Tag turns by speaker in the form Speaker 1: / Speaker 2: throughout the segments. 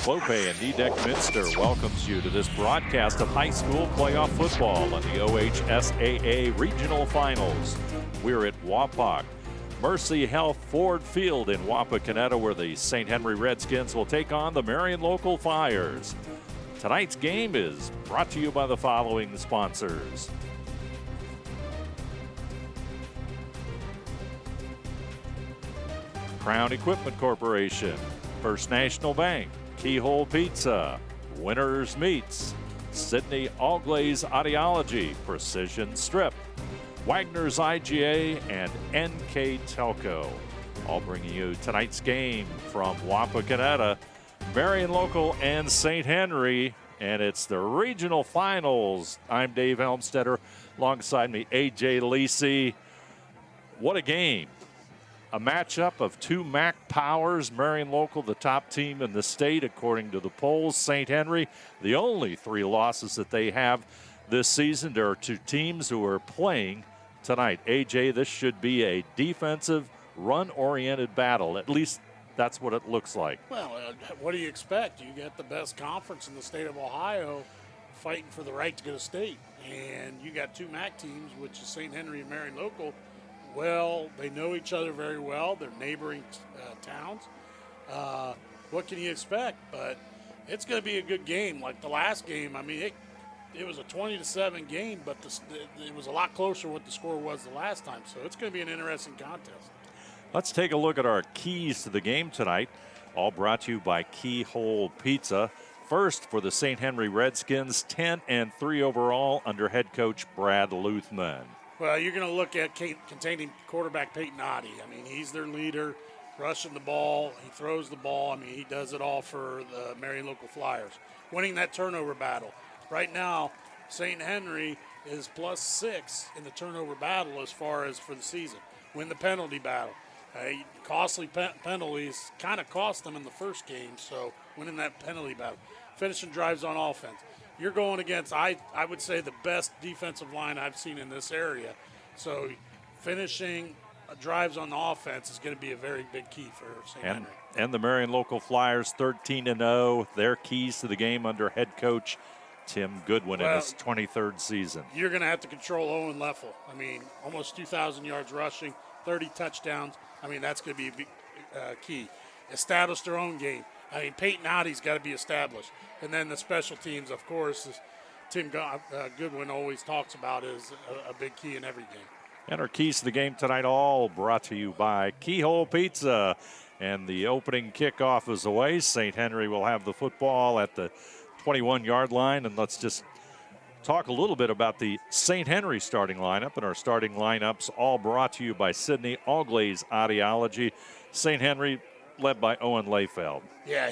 Speaker 1: Clope and Needek-Minster welcomes you to this broadcast of high school playoff football on the OHSAA Regional Finals. We're at WAPAK Mercy Health Ford Field in WAPAKONETA, where the St. Henry Redskins will take on the Marion Local Flyers. Tonight's game is brought to you by the following sponsors. Crown Equipment Corporation, First National Bank, Keyhole Pizza, Winners Meats, Sydney All-Glaze Audiology, Precision Strip, Wagner's IGA, and NKTelco. All bringing you tonight's game from WAPAKONETA, Marion Local and St. Henry, and it's the regional finals. I'm Dave Helmstetter. Alongside me, AJ Lisi. What a game. A matchup of two MAC powers. Marion Local, the top team in the state, according to the polls. St. Henry, the only three losses that they have this season. There are two teams who are playing tonight. AJ, this should be a defensive, run-oriented battle. At least that's what it looks like.
Speaker 2: Well, what do you expect? You got the best conference in the state of Ohio fighting for the right to go to state. And you got two MAC teams, which is St. Henry and Marion Local. Well, they know each other very well. They're neighboring towns. What can you expect? But it's going to be a good game. Like the last game, I mean, it was a 20-7 game, but it was a lot closer what the score was the last time. So it's going to be an interesting contest. Let's
Speaker 1: take a look at our keys to the game tonight. All brought to you by Keyhole Pizza. First for the St. Henry Redskins, 10-3 overall under head coach Brad Luthman.
Speaker 2: Well, you're going to look at containing quarterback Peyton Oddie. I mean, he's their leader, rushing the ball. He throws the ball. I mean, he does it all for the Marion Local Flyers. Winning that turnover battle. Right now, St. Henry is +6 in the turnover battle as far as for the season. Win the penalty battle. Costly penalties kind of cost them in the first game, so winning that penalty battle. Finishing drives on offense. You're going against, I would say, the best defensive line I've seen in this area. So finishing drives on the offense is going to be a very big key for St. Henry.
Speaker 1: And the Marion Local Flyers, 13-0. Their keys to the game under head coach Tim Goodwin in his 23rd season.
Speaker 2: You're going to have to control Owen Leffel. I mean, almost 2,000 yards rushing, 30 touchdowns. I mean, that's going to be a big key. Establish their own game. I mean, Peyton Oddie's got to be established. And then the special teams, of course, as Tim Goodwin always talks about, is a big key in every game.
Speaker 1: And our keys to the game tonight, all brought to you by Keyhole Pizza. And the opening kickoff is away. St. Henry will have the football at the 21-yard line. And let's just talk a little bit about the St. Henry starting lineup. And our starting lineups all brought to you by Sydney All-Glaze Audiology. St. Henry led by Owen Layfeld.
Speaker 2: Yeah,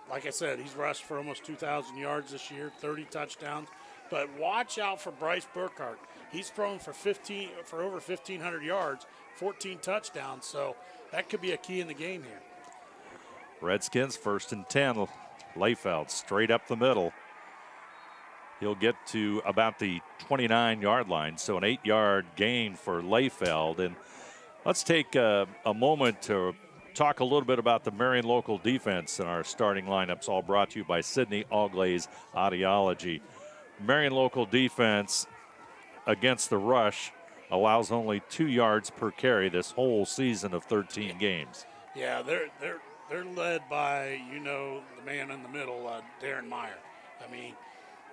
Speaker 2: like I said, he's rushed for almost 2,000 yards this year, 30 touchdowns. But watch out for Bryce Burkhart. He's thrown for over 1,500 yards, 14 touchdowns. So that could be a key in the game here.
Speaker 1: Redskins 1st and 10. Layfeld straight up the middle. He'll get to about the 29-yard line, so an 8-yard gain for Layfeld. And let's take a moment to talk a little bit about the Marion Local defense and our starting lineups, all brought to you by Sydney All-Glaze Audiology. Marion Local defense against the rush allows only 2 yards per carry this whole season of 13 games.
Speaker 2: Yeah, they're led by, the man in the middle, Darren Meyer. I mean,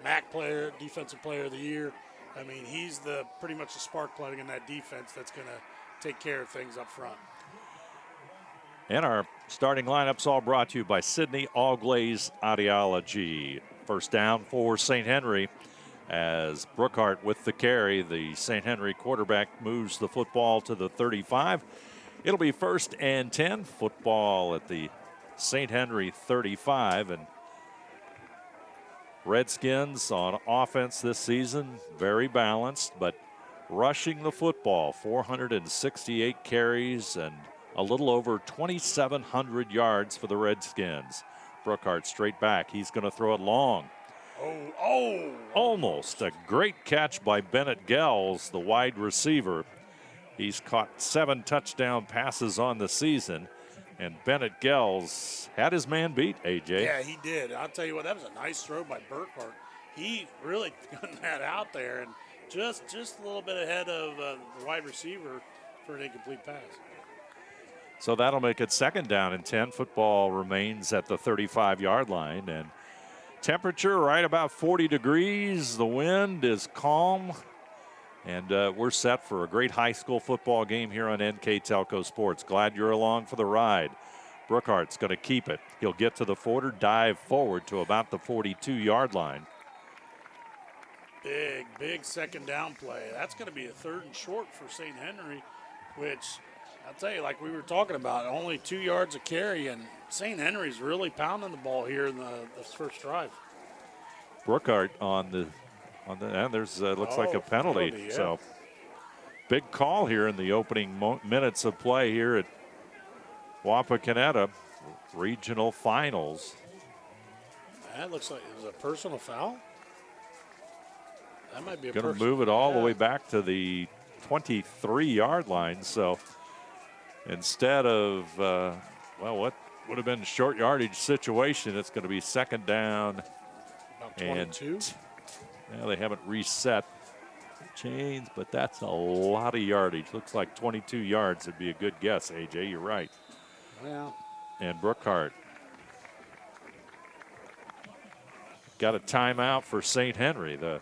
Speaker 2: MAC player, defensive player of the year. I mean, he's pretty much the spark plug in that defense that's going to take care of things up front.
Speaker 1: And our starting lineups all brought to you by Sydney All-Glaze Audiology. First down for St. Henry as Brookhart with the carry. The St. Henry quarterback moves the football to the 35. It'll be 1st and 10. Football at the St. Henry 35. And Redskins on offense this season, very balanced, but rushing the football, 468 carries and a little over 2,700 yards for the Redskins. Brookhart straight back. He's going to throw it long. Almost a great catch by Bennett Gels, the wide receiver. He's caught 7 touchdown passes on the season. And Bennett Gels had his man beat, AJ.
Speaker 2: Yeah, he did. I'll tell you what, that was a nice throw by Burkhart. He really got that out there and just a little bit ahead of the wide receiver for an incomplete pass.
Speaker 1: So that'll make it 2nd down and 10. Football remains at the 35-yard line. And temperature right about 40 degrees. The wind is calm. And we're set for a great high school football game here on NKTelco Sports. Glad you're along for the ride. Brookhart's going to keep it. He'll get to the 40, dive forward to about the 42-yard line.
Speaker 2: Big 2nd down play. That's going to be a 3rd and short for St. Henry, which I'll tell you, like we were talking about, only 2 yards of carry, and St. Henry's really pounding the ball here in the first drive.
Speaker 1: Brookhart on the and there's looks like a penalty.
Speaker 2: Yeah.
Speaker 1: So big call here in the opening minutes of play here at WAPAKONETA regional finals.
Speaker 2: That looks like it was a personal foul. That might be a
Speaker 1: going to move it all the way back to the 23-yard line. So instead of what would have been a short yardage situation, it's going to be 2nd down.
Speaker 2: About 22.
Speaker 1: Well, they haven't reset the chains, but that's a lot of yardage. Looks like 22 yards would be a good guess, AJ. You're right.
Speaker 2: Yeah.
Speaker 1: And Brookhart got a timeout for St. Henry. The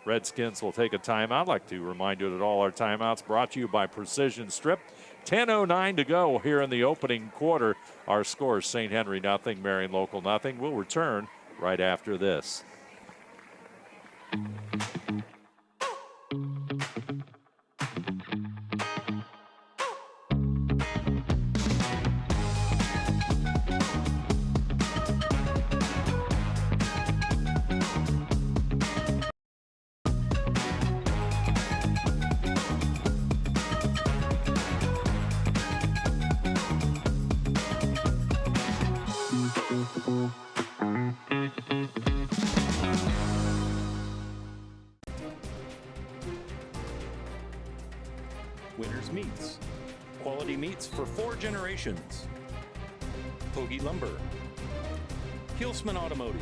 Speaker 1: Redskins will take a timeout. I'd like to remind you that all our timeouts brought to you by Precision Strip. 10:09 to go here in the opening quarter. Our score is St. Henry nothing, Marion Local nothing. We'll return right after this.
Speaker 3: Winners Meats. Quality meats for 4 generations. Hoagie Lumber. Hilsman Automotive.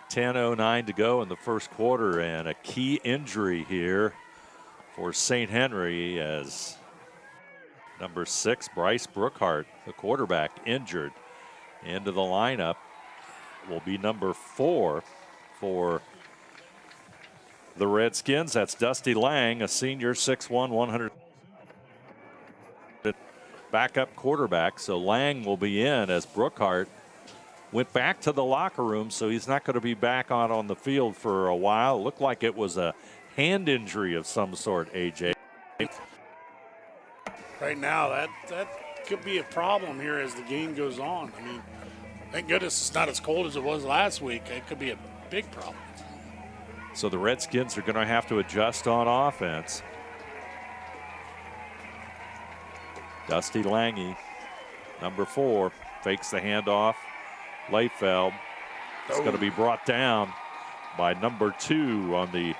Speaker 1: 10:09 to go in the first quarter, and a key injury here for St. Henry as number 6, Bryce Brookhart, the quarterback, injured. Into the lineup will be number 4 for the Redskins. That's Dusty Lang, a senior, 6'1", 100 backup quarterback. So Lang will be in as Brookhart went back to the locker room, so he's not going to be back on the field for a while. It looked like it was a hand injury of some sort, AJ.
Speaker 2: Right now, that could be a problem here as the game goes on. I mean, thank goodness it's not as cold as it was last week. It could be a big problem.
Speaker 1: So the Redskins are going to have to adjust on offense. Dusty Lange, number 4, fakes the handoff. Layfeld is going to be brought down by number 2 on the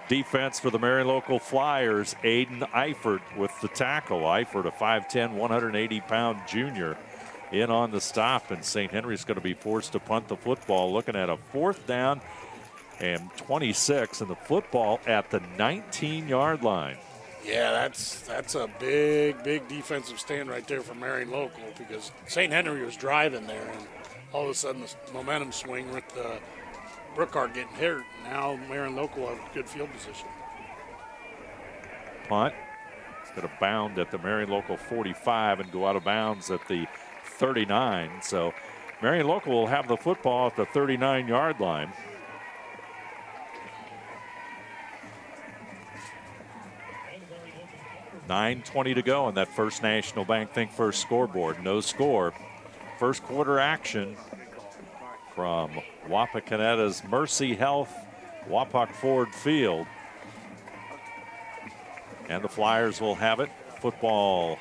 Speaker 1: defense for the Marion Local Flyers, Aiden Eifert with the tackle. Eifert, a 5'10", 180-pound junior, in on the stop, and St. Henry's going to be forced to punt the football, looking at a 4th down and 26, and the football at the 19-yard line.
Speaker 2: Yeah, that's a big defensive stand right there for Marion Local, because St. Henry was driving there, and all of a sudden the momentum swing with Brookhart getting hurt. Now Marion Local have good field position.
Speaker 1: Punt. It's going to bound at the Marion Local 45 and go out of bounds at the 39. So Marion Local will have the football at the 39-yard line. $9:20 to go on that First National Bank Think First scoreboard. No score. First quarter action from WAPAKONETA's Mercy Health Wapak Ford Field. And the Flyers will have it. Football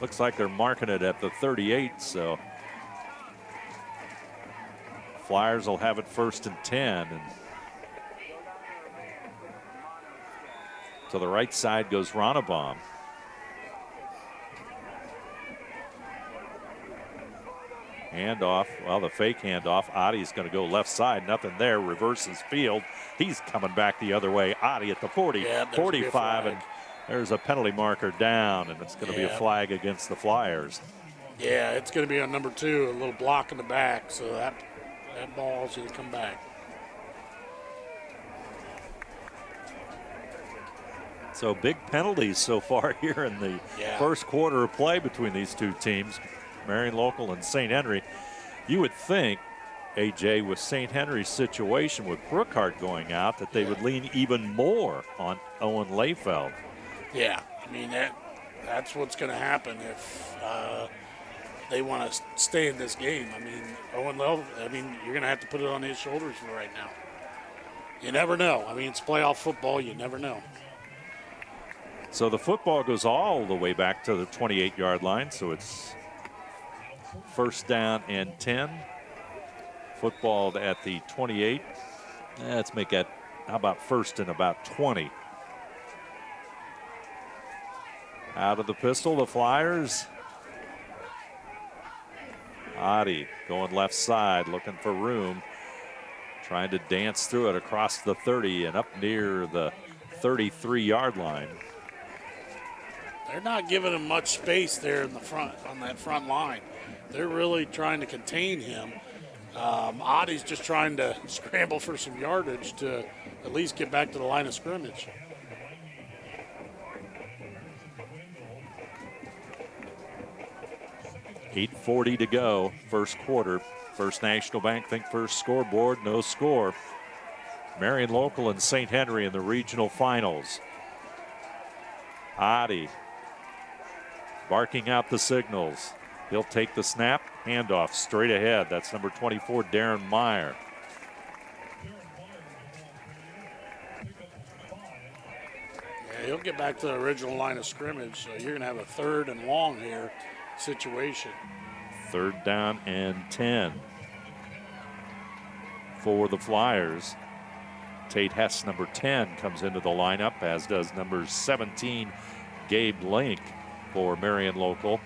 Speaker 1: looks like they're marking it at the 38, so Flyers will have it 1st and 10. And To the right side goes Ronnebaum. Handoff, well, the fake handoff. Adi's going to go left side, nothing there, reverses field. He's coming back the other way. Adi at the 40, 45, and there's a penalty marker down, and it's going to be a flag against the Flyers.
Speaker 2: Yeah, it's going to be on number 2, a little block in the back, so that ball's going to come back.
Speaker 1: So big penalties so far here in the first quarter of play between these two teams, Marion Local and St. Henry. You would think, AJ, with St. Henry's situation with Brookhart going out, that they would lean even more on Owen Layfeld.
Speaker 2: Yeah, I mean, that's what's going to happen if they want to stay in this game. I mean, Owen Layfeld, you're going to have to put it on his shoulders for right now. You never know. I mean, it's playoff football. You never know.
Speaker 1: So the football goes all the way back to the 28-yard line, so it's first down and 10. Football at the 28. Let's make that, how about first and about 20. Out of the pistol, the Flyers. Adi going left side, looking for room. Trying to dance through it across the 30 and up near the 33-yard line.
Speaker 2: They're not giving him much space there in the front, on that front line. They're really trying to contain him. Adi's just trying to scramble for some yardage to at least get back to the line of scrimmage.
Speaker 1: $8:40 to go, first quarter. First National Bank Think First scoreboard, no score. Marion Local and St. Henry in the regional finals. Adi barking out the signals. He'll take the snap, handoff straight ahead. That's number 24, Darren Meyer.
Speaker 2: Yeah, he'll get back to the original line of scrimmage, so you're going to have a 3rd and long here situation.
Speaker 1: 3rd down and 10 for the Flyers. Tate Hess, number 10, comes into the lineup, as does number 17, Gabe Link for Marion Local.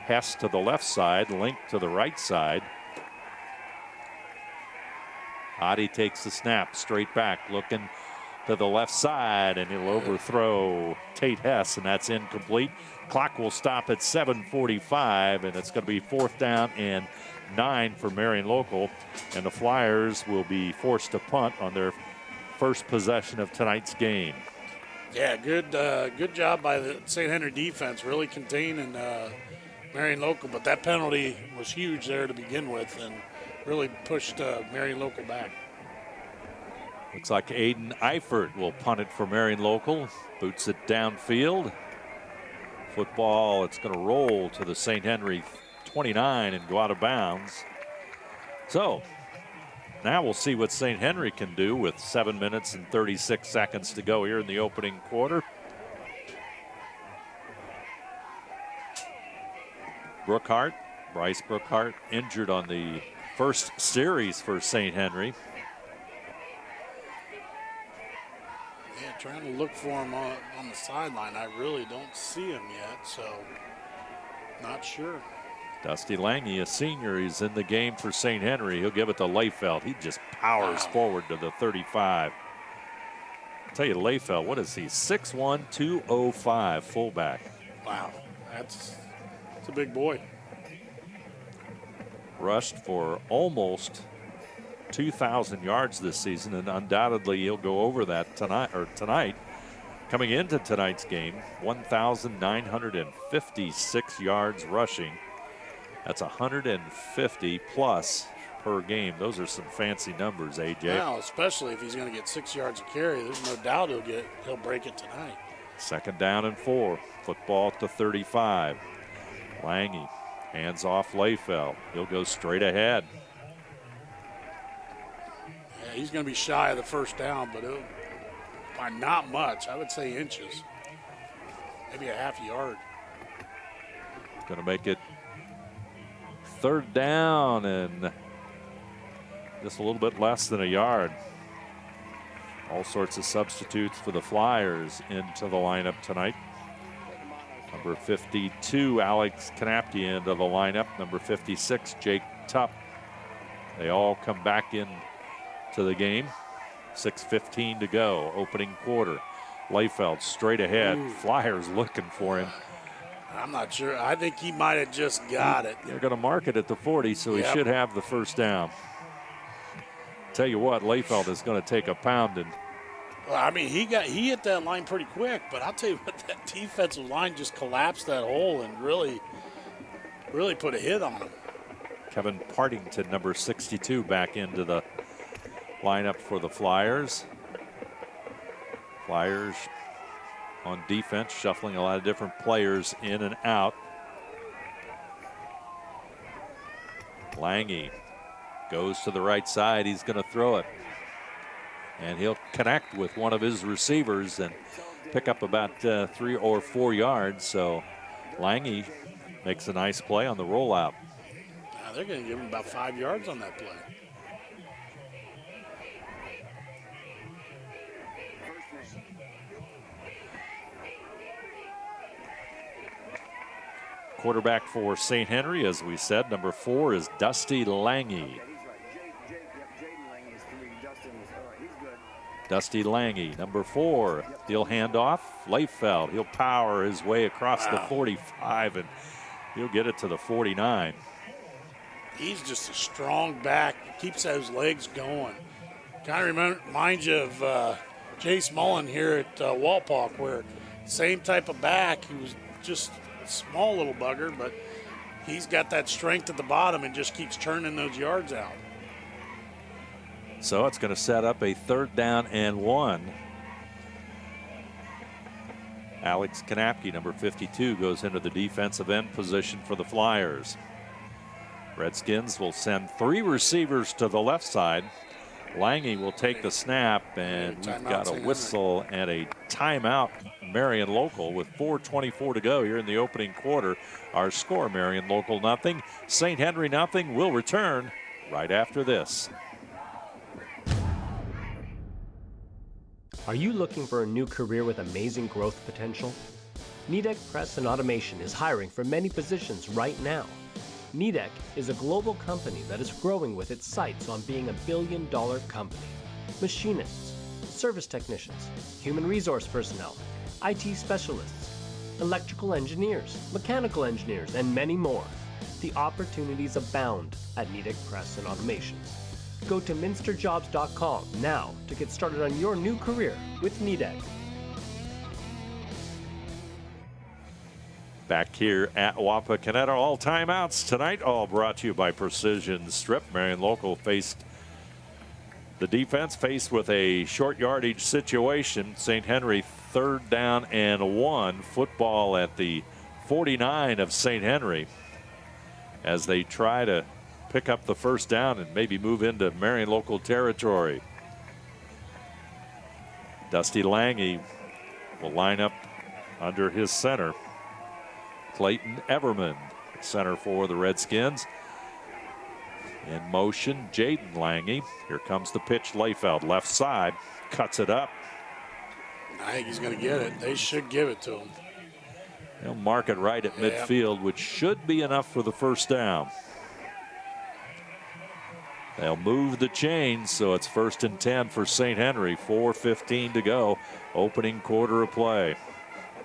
Speaker 1: Hess to the left side, Link to the right side. Adi takes the snap, straight back, looking to the left side, and he'll overthrow Tate Hess, and that's incomplete. Clock will stop at 7:45, and it's going to be 4th down and 9 for Marion Local, and the Flyers will be forced to punt on their first possession of tonight's game.
Speaker 2: Yeah, good job by the St. Henry defense, really containing Marion Local, but that penalty was huge there to begin with and really pushed Marion Local back.
Speaker 1: Looks like Aiden Eifert will punt it for Marion Local, boots it downfield. Football, it's going to roll to the St. Henry 29 and go out of bounds. So now we'll see what St. Henry can do with 7 minutes and 36 seconds to go here in the opening quarter. Brookhart, Bryce Brookhart, injured on the first series for St. Henry.
Speaker 2: Yeah, trying to look for him on the sideline. I really don't see him yet, so not sure.
Speaker 1: Dusty Lange, a senior, he's in the game for St. Henry. He'll give it to Layfeld. He just powers forward to the 35. I'll tell you, Layfeld, what is he? 6'1", 205, fullback.
Speaker 2: Wow, that's a big boy.
Speaker 1: Rushed for almost 2,000 yards this season, and undoubtedly he'll go over that tonight. Coming into tonight's game, 1,956 yards rushing. That's 150 plus per game. Those are some fancy numbers, AJ.
Speaker 2: Wow, especially if he's going to get 6 yards a carry. There's no doubt he'll break it tonight.
Speaker 1: 2nd down and 4. Football to 35. Lange hands off Layfeld. He'll go straight ahead.
Speaker 2: Yeah, he's going to be shy of the first down, but by not much. I would say inches. Maybe a half yard.
Speaker 1: Going to make it 3rd down and just a little bit less than a yard. All sorts of substitutes for the Flyers into the lineup tonight. Number 52, Alex Knapke into the lineup. Number 56, Jake Tupp. They all come back in to the game. 6:15 to go, opening quarter. Leifeld straight ahead.
Speaker 2: Ooh.
Speaker 1: Flyers looking for him.
Speaker 2: I'm not sure. I think he might have just got it.
Speaker 1: They're going to mark it at the 40, so he should have the first down. Tell you what, Leifeld is going to take a pounding.
Speaker 2: Well, I mean, he hit that line pretty quick, but I'll tell you what, that defensive line just collapsed that hole and really put a hit on him.
Speaker 1: Kevin Partington, number 62, back into the lineup for the Flyers. Flyers on defense, shuffling a lot of different players in and out. Lange goes to the right side. He's going to throw it. And he'll connect with one of his receivers and pick up about 3 or 4 yards. So Lange makes a nice play on the rollout.
Speaker 2: Now they're going to give him about 5 yards on that play.
Speaker 1: Quarterback for St. Henry, as we said, number 4 is Dusty Lange. Dusty Lange, number 4. He'll hand off. Leifeld, he'll power his way across the 45, and he'll get it to the 49.
Speaker 2: He's just a strong back. Keeps those legs going. Kind of reminds you of Jace Mullen here at Wapak, where same type of back. He was just a small little bugger, but he's got that strength at the bottom and just keeps turning those yards out.
Speaker 1: So it's going to set up a 3rd down and 1. Alex Knapke, number 52, goes into the defensive end position for the Flyers. Redskins will send 3 receivers to the left side. Lange will take the snap, and we've got a whistle and a timeout. Marion local with 4:24 to go here in the opening quarter. Our score, Marion local nothing, St. Henry nothing. We'll return right after this.
Speaker 4: Are you looking for a new career with amazing growth potential? Nidec Press and Automation is hiring for many positions right now. Nidec is a global company that is growing with its sights on being $1 billion company. Machinists, service technicians, human resource personnel, IT specialists, electrical engineers, mechanical engineers, and many more. The opportunities abound at Nidec Press and Automation. Go to minsterjobs.com now to get started on your new career with Nidec.
Speaker 1: Back here at WAPAKONETA, all timeouts tonight, all brought to you by Precision Strip. Marion local faced the defense faced with a short yardage situation. St. Henry 3rd down and 1. Football at the 49 of St. Henry as they try to pick up the first down and maybe move into Marion local territory. Dusty Lange will line up under his center. Clayton Everman, center for the Redskins. In motion, Jaden Lange. Here comes the pitch. Leifeld, left side, cuts it up.
Speaker 2: I think he's going to get it. They should give it to him.
Speaker 1: They'll mark it right at midfield, which should be enough for the first down. They'll move the chains, so it's 1st and 10 for St. Henry. 4:15 to go, opening quarter of play.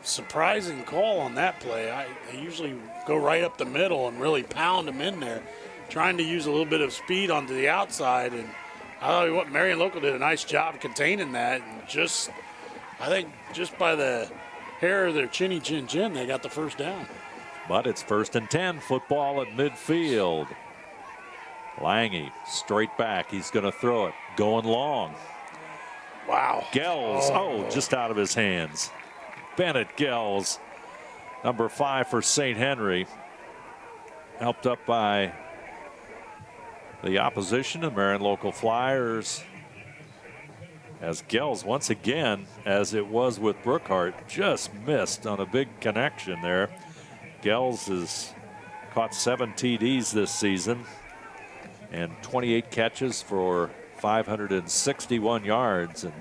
Speaker 2: Surprising call on that play. They usually go right up the middle and really pound them in there, trying to use a little bit of speed onto the outside. And I tell you what, Marion local did a nice job containing that. And I think just by the hair of their chinny chin chin, they got the first down.
Speaker 1: But it's 1st and 10, football at midfield. Lange, straight back. He's going to throw it. Going long.
Speaker 2: Wow.
Speaker 1: Gels, just out of his hands. Bennett Gels, number 5 for St. Henry. Helped up by the opposition, the Marion local Flyers. As Gels, once again, as it was with Brookhart, just missed on a big connection there. Gels has caught 7 TDs this season and 28 catches for 561 yards. And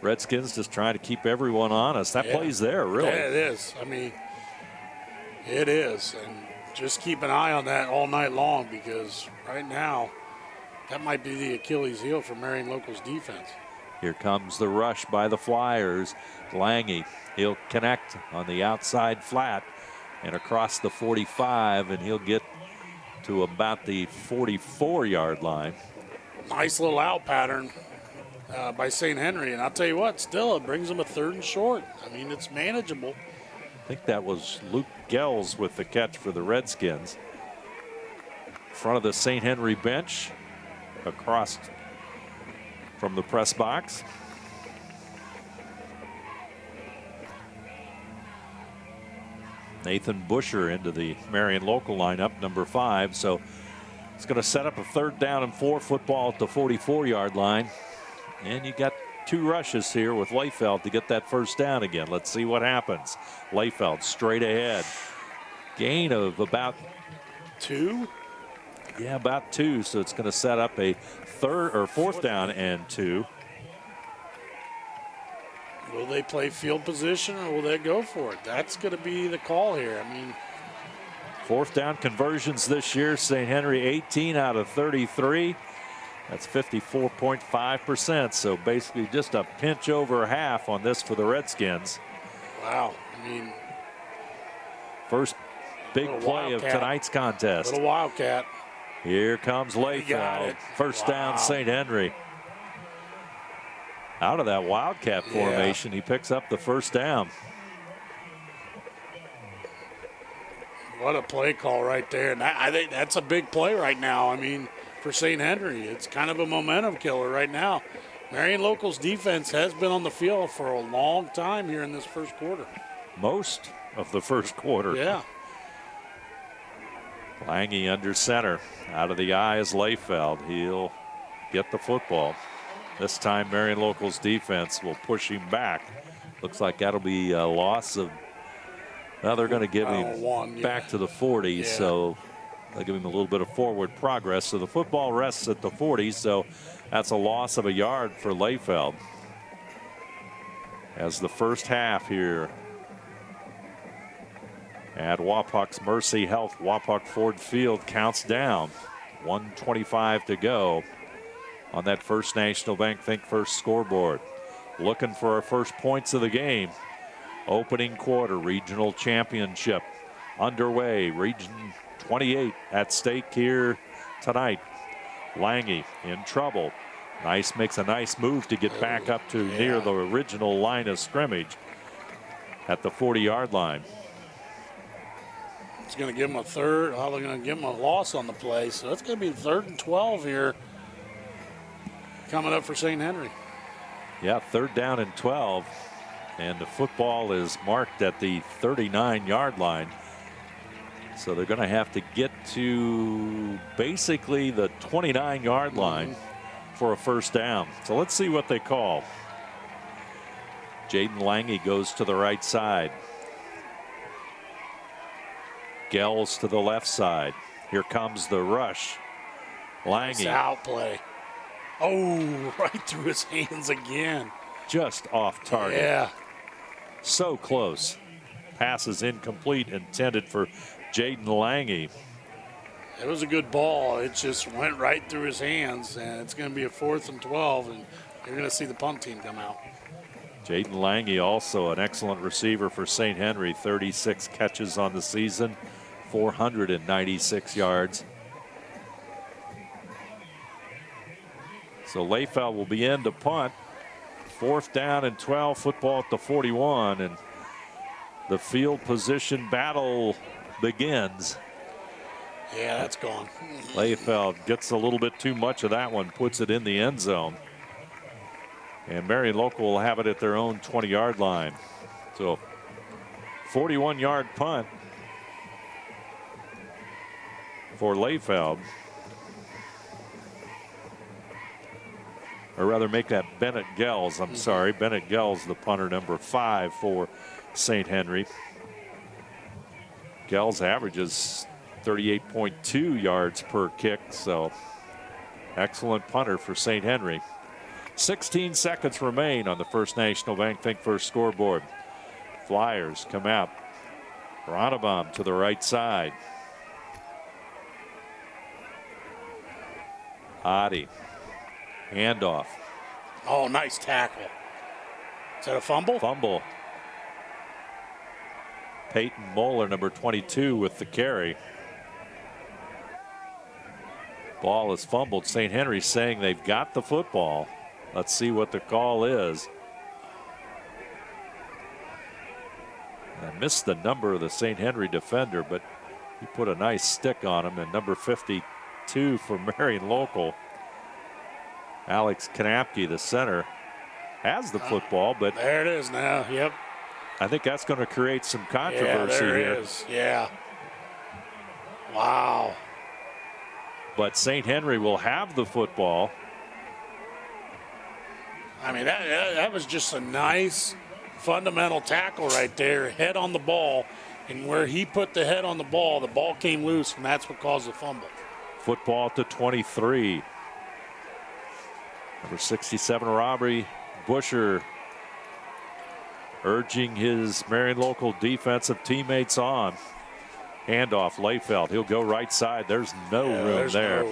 Speaker 1: Redskins just trying to keep everyone honest. That play's there, really.
Speaker 2: Yeah, it is. I mean, it is. And just keep an eye on that all night long, because right now that might be the Achilles heel for Marion Local's defense.
Speaker 1: Here comes the rush by the Flyers. Lange, he'll connect on the outside flat and across the 45, and he'll get to about the 44-yard line.
Speaker 2: Nice little out pattern by St. Henry, and I'll tell you what, still it brings them a 3rd and short. I mean, it's manageable.
Speaker 1: I think that was Luke Gels with the catch for the Redskins. In front of the St. Henry bench, across from the press box. Nathan Busher into the Marion Local lineup, number 5. So it's going to set up a 3rd down and 4 football at the 44-yard line. And you got 2 rushes here with Layfeld to get that 1st down again. Let's see what happens. Layfeld straight ahead. Gain of about
Speaker 2: 2?
Speaker 1: Yeah, about 2. So it's going to set up a 3rd or 4th down and 2.
Speaker 2: Will they play field position or will they go for it? That's going to be the call here. I mean,
Speaker 1: 4th down conversions this year. St. Henry 18 out of 33. That's 54.5%. So basically just a pinch over half on this for the Redskins.
Speaker 2: Wow. I mean,
Speaker 1: first big play of tonight's contest.
Speaker 2: Little Wildcat.
Speaker 1: Here comes Layfeld. 1st down, St. Henry. Out of that Wildcat formation, he picks up the 1st down.
Speaker 2: What a play call right there. And I think that's a big play right now. I mean, for St. Henry, it's kind of a momentum killer right now. Marion Local's defense has been on the field for a long time here in this 1st quarter.
Speaker 1: Most of the 1st quarter.
Speaker 2: Yeah.
Speaker 1: Lange under center. Out of the eye is Layfeld. He'll get the football. This time Marion Local's defense will push him back. Looks like that'll be a loss of, well, they're going to give him back to the 40, so they'll give him a little bit of forward progress. So the football rests at the 40, so that's a loss of a yard for Layfeld. As the 1st half here at Wapak's Mercy Health Wapak Ford Field counts down. 1:25 to go on that First National Bank Think First scoreboard. Looking for our first points of the game. Opening quarter regional championship underway. Region 28 at stake here tonight. Lange in trouble. Makes a nice move to get back up to near the original line of scrimmage at the 40-yard line.
Speaker 2: It's going to give him a 3rd. They're going to give him a loss on the play. So it's going to be 3rd and 12 here coming up for St. Henry.
Speaker 1: Yeah, 3rd down and 12. And the football is marked at the 39-yard line. So they're going to have to get to basically the 29-yard line for a 1st down. So let's see what they call. Jaden Lange goes to the right side. Gels to the left side. Here comes the rush. Lange.
Speaker 2: Nice out play. Oh, right through his hands again.
Speaker 1: Just off target.
Speaker 2: Yeah.
Speaker 1: So close. Pass is incomplete, intended for Jaden Lange.
Speaker 2: It was a good ball. It just went right through his hands, and it's going to be a 4th and 12, and you're going to see the punt team come out.
Speaker 1: Jaden Lange, also an excellent receiver for St. Henry. 36 catches on the season, 496 yards. So Layfeld will be in to punt. 4th down and 12, football at the 41, and the field position battle begins.
Speaker 2: Yeah, that's gone.
Speaker 1: Layfeld gets a little bit too much of that one, puts it in the end zone. And Marion Local will have it at their own 20-yard line. So 41-yard punt for Layfeld. Or rather, make that Bennett Gels. I'm sorry. Bennett Gels, the punter, number 5 for St. Henry. Gels averages 38.2 yards per kick. So excellent punter for St. Henry. 16 seconds remain on the First National Bank Think First scoreboard. Flyers come out. Ronnebaum to the right side. Adi. Handoff.
Speaker 2: Oh, nice tackle. Is that a fumble?
Speaker 1: Fumble. Peyton Moeller, number 22, with the carry. Ball is fumbled. St. Henry saying they've got the football. Let's see what the call is. I missed the number of the St. Henry defender, but he put a nice stick on him. And number 52 for Marion Local, Alex Knapke, the center, has the football, but
Speaker 2: there it is now. Yep.
Speaker 1: I think that's going to create some controversy
Speaker 2: here.
Speaker 1: here.
Speaker 2: It is. Yeah. Wow.
Speaker 1: But St. Henry will have the football.
Speaker 2: I mean, that was just a nice fundamental tackle right there. Head on the ball. And where he put the head on the ball came loose, and that's what caused the fumble.
Speaker 1: Football to 23. Number 67, Robbery Busher, urging his Marion Local defensive teammates on. Handoff, Layfeld. He'll go right side. There's no room there.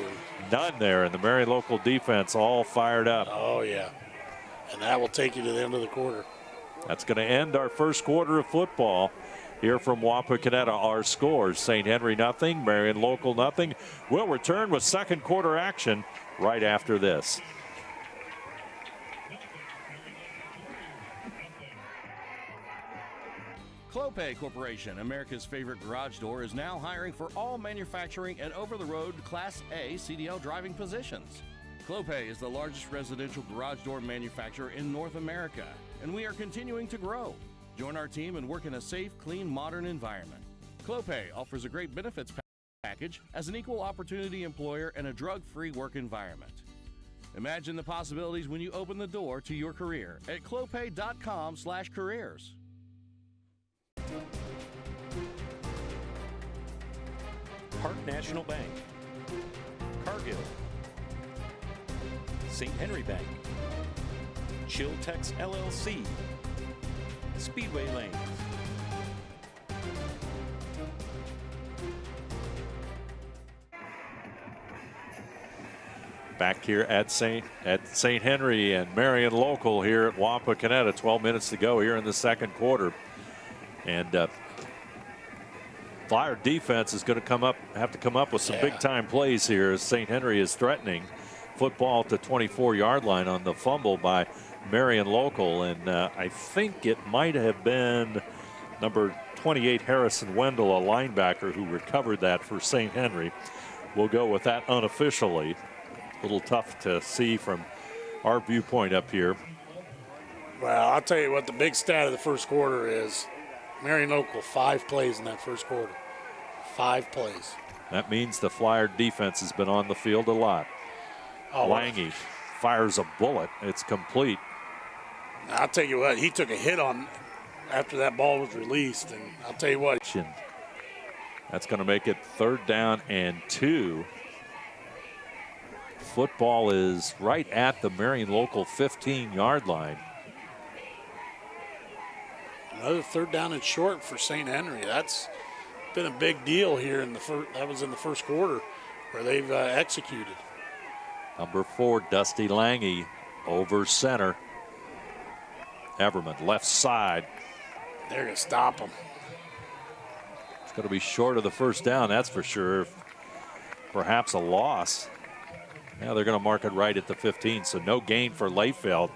Speaker 1: None there. And the Marion Local defense all fired up.
Speaker 2: Oh, yeah. And that will take you to the end of the quarter.
Speaker 1: That's going to end our first quarter of football. Here from WAPAKONETA, our scores: St. Henry nothing, Marion Local nothing. We'll return with second quarter action right after this.
Speaker 5: Clopay Corporation, America's favorite garage door, is now hiring for all manufacturing and over-the-road Class A CDL driving positions. Clopay is the largest residential garage door manufacturer in North America, and we are continuing to grow. Join our team and work in a safe, clean, modern environment. Clopay offers a great benefits package as an equal opportunity employer and a drug-free work environment. Imagine the possibilities when you open the door to your career at clopay.com/careers.
Speaker 3: Park National Bank, Cargill, St. Henry Bank, Chiltex LLC, Speedway Lanes.
Speaker 1: Back here at St. Henry and Marion Local here at WAPAKONETA. 12 minutes to go here in the second quarter. And Flyer defense is going to have to come up with some big time plays here as St. Henry is threatening. Football to 24-yard line on the fumble by Marion Local, and I think it might have been number 28 Harrison Wendell, a linebacker, who recovered that for St. Henry. We'll go with that unofficially. A little tough to see from our viewpoint up here.
Speaker 2: Well, I'll tell you what the big stat of the first quarter is. Marion Local, 5 plays in that first quarter. 5 plays.
Speaker 1: That means the Flyer defense has been on the field a lot.
Speaker 2: Oh,
Speaker 1: Lange fires a bullet. It's complete.
Speaker 2: I'll tell you what, he took a hit on after that ball was released, and I'll tell you what.
Speaker 1: That's going to make it 3rd down and 2. Football is right at the Marion Local 15-yard line.
Speaker 2: Another 3rd down and short for St. Henry. That's been a big deal here in the first. That was in the first quarter where they've executed.
Speaker 1: Number 4, Dusty Lange over center. Everman left side.
Speaker 2: They're going to stop him.
Speaker 1: It's going to be short of the first down, that's for sure. Perhaps a loss. Now they're going to mark it right at the 15, so no gain for Layfeld.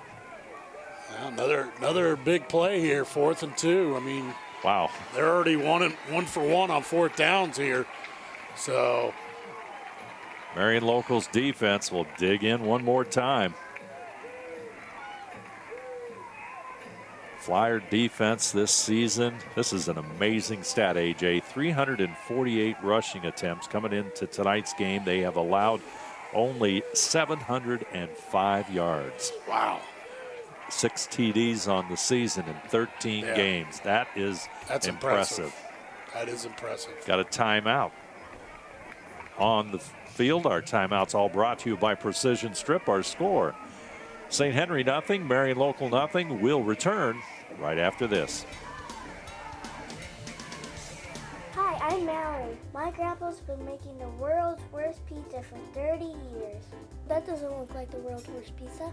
Speaker 2: Another big play here, 4th and 2. I mean,
Speaker 1: wow.
Speaker 2: They're already 1 for 1 on 4th downs here. So
Speaker 1: Marion Local's defense will dig in one more time. Flyer defense this season. This is an amazing stat, AJ. 348 rushing attempts coming into tonight's game. They have allowed only 705 yards.
Speaker 2: Wow.
Speaker 1: 6 TDs on the season in 13 games. That's impressive.
Speaker 2: That is impressive.
Speaker 1: Got a timeout on the field. Our timeouts all brought to you by Precision Strip. Our score: St. Henry nothing, Marion Local nothing. We'll return right after this.
Speaker 6: Hi, I'm Marion. My grandpa's been making the world's worst pizza for 30 years. That doesn't look like the world's worst pizza.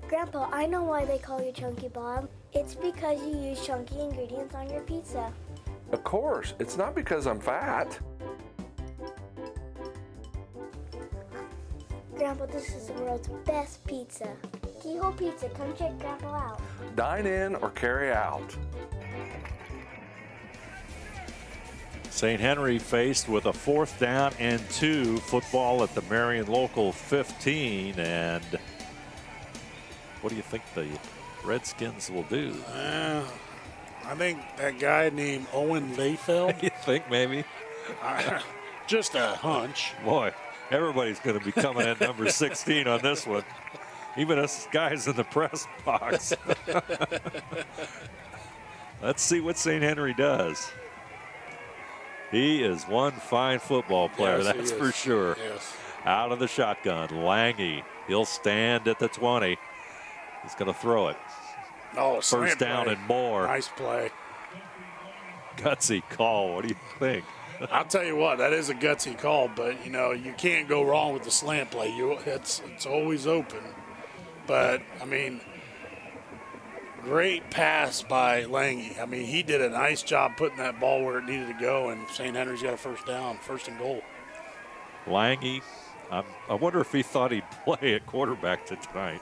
Speaker 6: Grandpa, I know why they call you Chunky Bob. It's because you use chunky ingredients on your pizza.
Speaker 7: Of course, it's not because I'm fat.
Speaker 6: Grandpa, this is the world's best pizza. Keyhole Pizza, come check Grandpa out.
Speaker 7: Dine in or carry out.
Speaker 1: St. Henry faced with a 4th down and 2 football at the Marion Local 15. And what do you think the Redskins will do?
Speaker 2: I think that guy named Owen Layfeld.
Speaker 1: You think maybe?
Speaker 2: Just a hunch.
Speaker 1: Boy, everybody's going to be coming at number 16 on this one. Even us guys in the press box. Let's see what St. Henry does. He is one fine football player,
Speaker 2: Yes,
Speaker 1: that's for sure.
Speaker 2: Yes.
Speaker 1: Out of the shotgun, Lange. He'll stand at the 20. He's going to throw it.
Speaker 2: Oh,
Speaker 1: First down
Speaker 2: play.
Speaker 1: and more.
Speaker 2: Nice play.
Speaker 1: Gutsy call. What do you think?
Speaker 2: I'll tell you what, that is a gutsy call, but you know you can't go wrong with the slant play. It's always open. But I mean, great pass by Lange. I mean, he did a nice job putting that ball where it needed to go, and St. Henry's got a first down, 1st and goal.
Speaker 1: Lange, I wonder if he thought he'd play at quarterback tonight.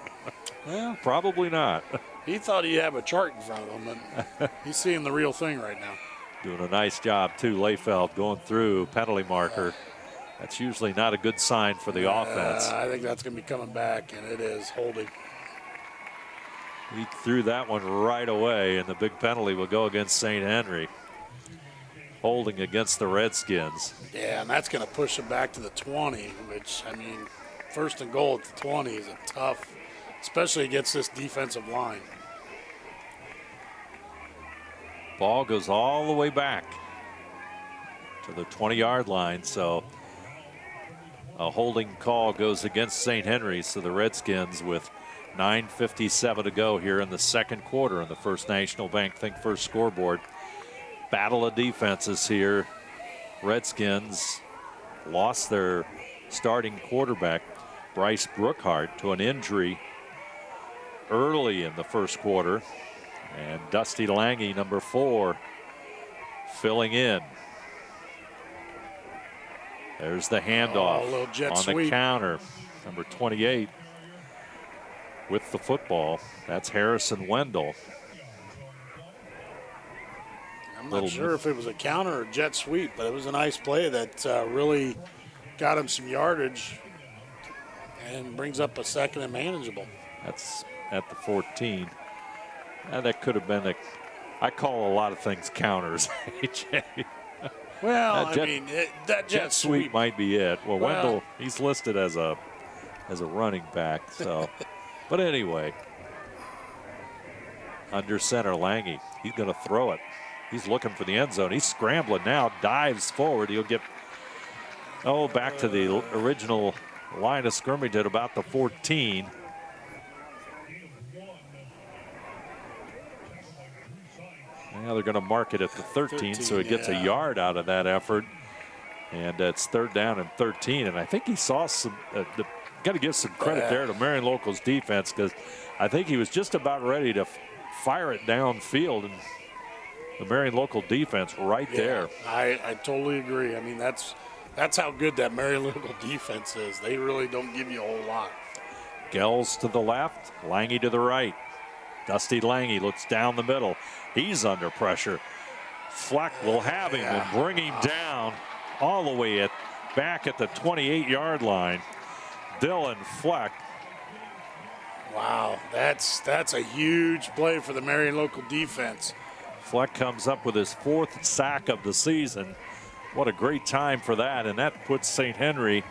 Speaker 2: Well,
Speaker 1: probably not.
Speaker 2: He thought he'd have a chart in front of him, and he's seeing the real thing right now.
Speaker 1: Doing a nice job, too. Layfeld going through, penalty marker. That's usually not a good sign for the offense.
Speaker 2: I think that's going to be coming back, and it is holding.
Speaker 1: He threw that one right away, and the big penalty will go against St. Henry. Holding against the Redskins.
Speaker 2: Yeah, and that's going to push him back to the 20, which, I mean, 1st and goal at the 20 is a tough, especially against this defensive line.
Speaker 1: Ball goes all the way back to the 20-yard line, so a holding call goes against St. Henry, so the Redskins with 9:57 to go here in the 2nd quarter on the First National Bank Think First scoreboard. Battle of defenses here. Redskins lost their starting quarterback, Bryce Brookhart, to an injury early in the 1st quarter. And Dusty Lange, number 4, filling in. There's the handoff
Speaker 2: a little jet
Speaker 1: on
Speaker 2: sweep.
Speaker 1: the counter. Number 28 with the football. That's Harrison Wendell.
Speaker 2: I'm not sure if it was a counter or jet sweep, but it was a nice play that really got him some yardage and brings up a 2nd and manageable.
Speaker 1: That's at the 14. That could have been I call a lot of things counters, AJ.
Speaker 2: Well, that jet
Speaker 1: sweep might be it. Well, Wendell, he's listed as a running back. So, but anyway, under center, Lange. He's going to throw it. He's looking for the end zone. He's scrambling now. Dives forward. He'll get back to the original line of scrimmage at about the 14. Now they're going to mark it at the 13, so he gets a yard out of that effort. And it's 3rd down and 13. And I think he saw some, got to give some credit there to Marion Local's defense, because I think he was just about ready to fire it downfield. And the Marion Local defense right there.
Speaker 2: I totally agree. I mean, that's how good that Marion Local defense is. They really don't give you a whole lot.
Speaker 1: Gels to the left, Lange to the right. Dusty Lange looks down the middle. He's under pressure. Fleck will have him and bring him down all the way back at the 28-yard line. Dylan Fleck.
Speaker 2: Wow, that's a huge play for the Marion Local defense.
Speaker 1: Fleck comes up with his 4th sack of the season. What a great time for that, and that puts St. Henry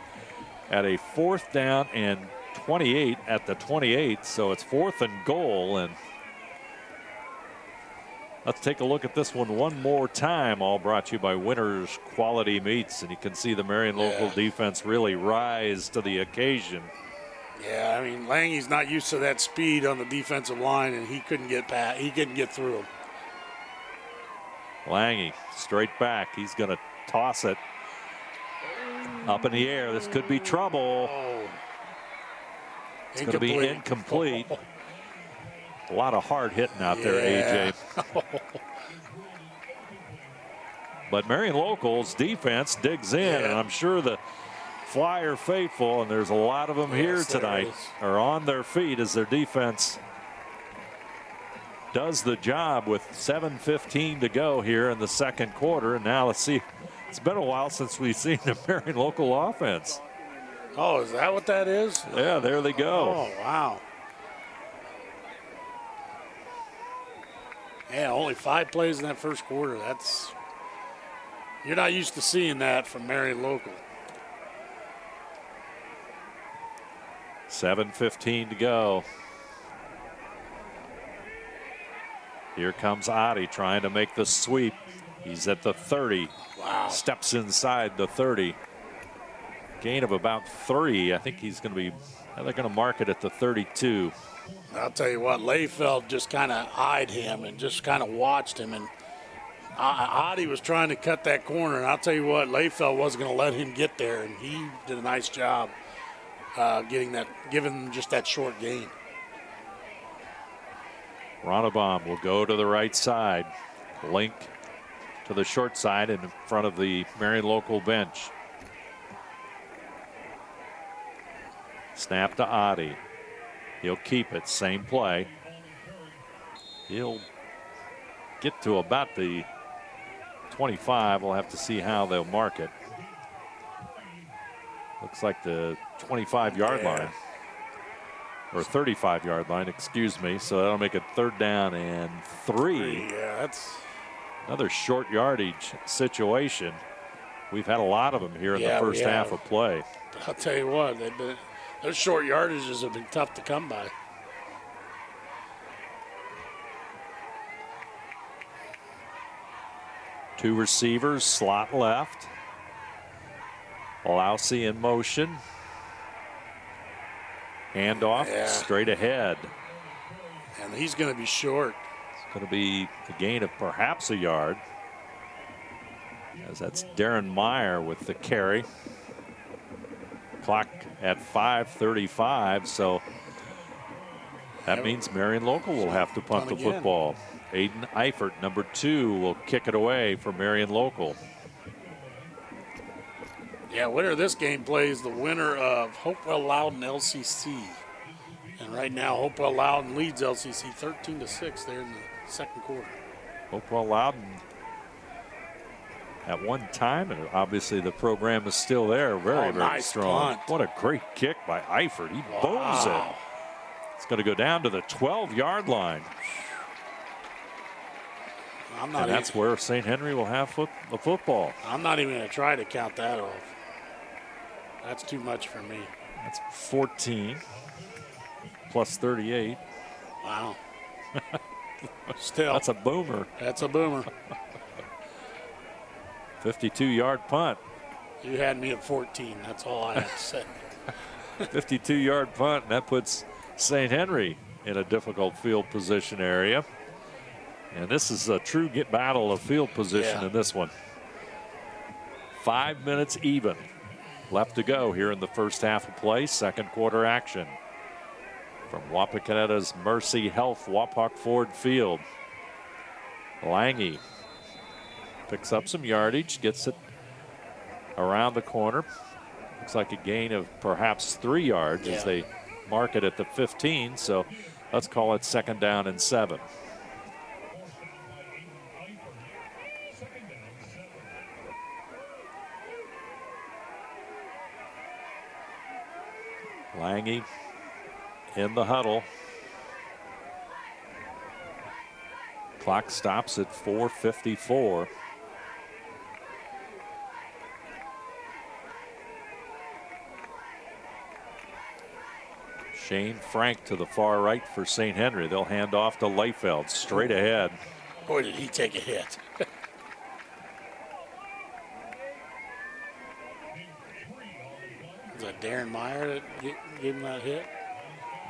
Speaker 1: at a 4th down and 28 at the 28, so it's 4th and goal. And let's take a look at this one more time, all brought to you by Winners Quality Meats. And you can see the Marion Local defense really rise to the occasion.
Speaker 2: Yeah, I mean, Lange's not used to that speed on the defensive line, and he couldn't get past. He couldn't get through him.
Speaker 1: Lange straight back. He's going to toss it up in the air. This could be trouble.
Speaker 2: Oh.
Speaker 1: It's going to be incomplete. A lot of hard hitting out there, AJ. But Marion Local's defense digs in, and I'm sure the Flyer faithful, and there's a lot of them here tonight, are on their feet as their defense does the job with 7:15 to go here in the second quarter. And now let's see. It's been a while since we've seen the Marion Local offense.
Speaker 2: Oh, is that what that is?
Speaker 1: Yeah, there they go.
Speaker 2: Oh, wow. Yeah, only 5 plays in that first quarter. You're not used to seeing that from Marion Local.
Speaker 1: 7:15 to go. Here comes Adi trying to make the sweep. He's at the 30.
Speaker 2: Wow.
Speaker 1: Steps inside the 30. Gain of about 3. I think he's going to be, they're going to mark it at the 32.
Speaker 2: I'll tell you what, Layfeld just kind of eyed him and just kind of watched him. And Adi was trying to cut that corner. And I'll tell you what, Layfeld wasn't going to let him get there. And he did a nice job giving him just that short gain.
Speaker 1: Ronnebaum will go to the right side. Link to the short side in front of the Marion Local bench. Snap to Adi. He'll keep it. Same play. He'll get to about the 25. We'll have to see how they'll mark it. Looks like the 25-yard line. Or 35-yard line, excuse me. So that'll make it 3rd down and 3.
Speaker 2: Yeah, that's
Speaker 1: another short yardage situation. We've had a lot of them here in the first half of play.
Speaker 2: But I'll tell you what, those short yardages have been tough to come by.
Speaker 1: Two receivers, slot left. Lousy in motion. Handoff straight ahead.
Speaker 2: And he's going to be short.
Speaker 1: It's going to be a gain of perhaps a yard. As that's Darren Meyer with the carry. Clock at 5:35, so that means Marion Local will have to punt the football. Aiden Eifert, number 2, will kick it away for Marion Local.
Speaker 2: Yeah, winner of this game plays the winner of Hopewell Loudon LCC. And right now, Hopewell Loudon leads LCC 13-6 there in the second quarter.
Speaker 1: Hopewell Loudon at one time, and obviously the program is still there. Very
Speaker 2: nice
Speaker 1: strong.
Speaker 2: Punt.
Speaker 1: What a great kick by Eifert. He booms it. It's going to go down to the 12-yard line. And that's where St. Henry will have the football.
Speaker 2: I'm not even going to try to count that off. That's too much for me.
Speaker 1: That's 14 plus 38.
Speaker 2: Wow. Still.
Speaker 1: That's a boomer.
Speaker 2: That's a boomer.
Speaker 1: 52-yard punt.
Speaker 2: You had me at 14. That's all I have to say.
Speaker 1: 52-yard punt, and that puts St. Henry in a difficult field position area. And this is a true battle of field position in this one. 5 minutes even left to go here in the first half of play. Second quarter action from WAPAKONETA's Mercy Health Wapak Ford Field. Lange picks up some yardage, gets it around the corner. Looks like a gain of perhaps 3 yards as they mark it at the 15. So let's call it 2nd down and 7. Lange in the huddle. Clock stops at 4:54. Shane Frank to the far right for St. Henry. They'll hand off to Layfeld straight ahead.
Speaker 2: Boy, did he take a hit. Is that Darren Meyer that gave him that hit?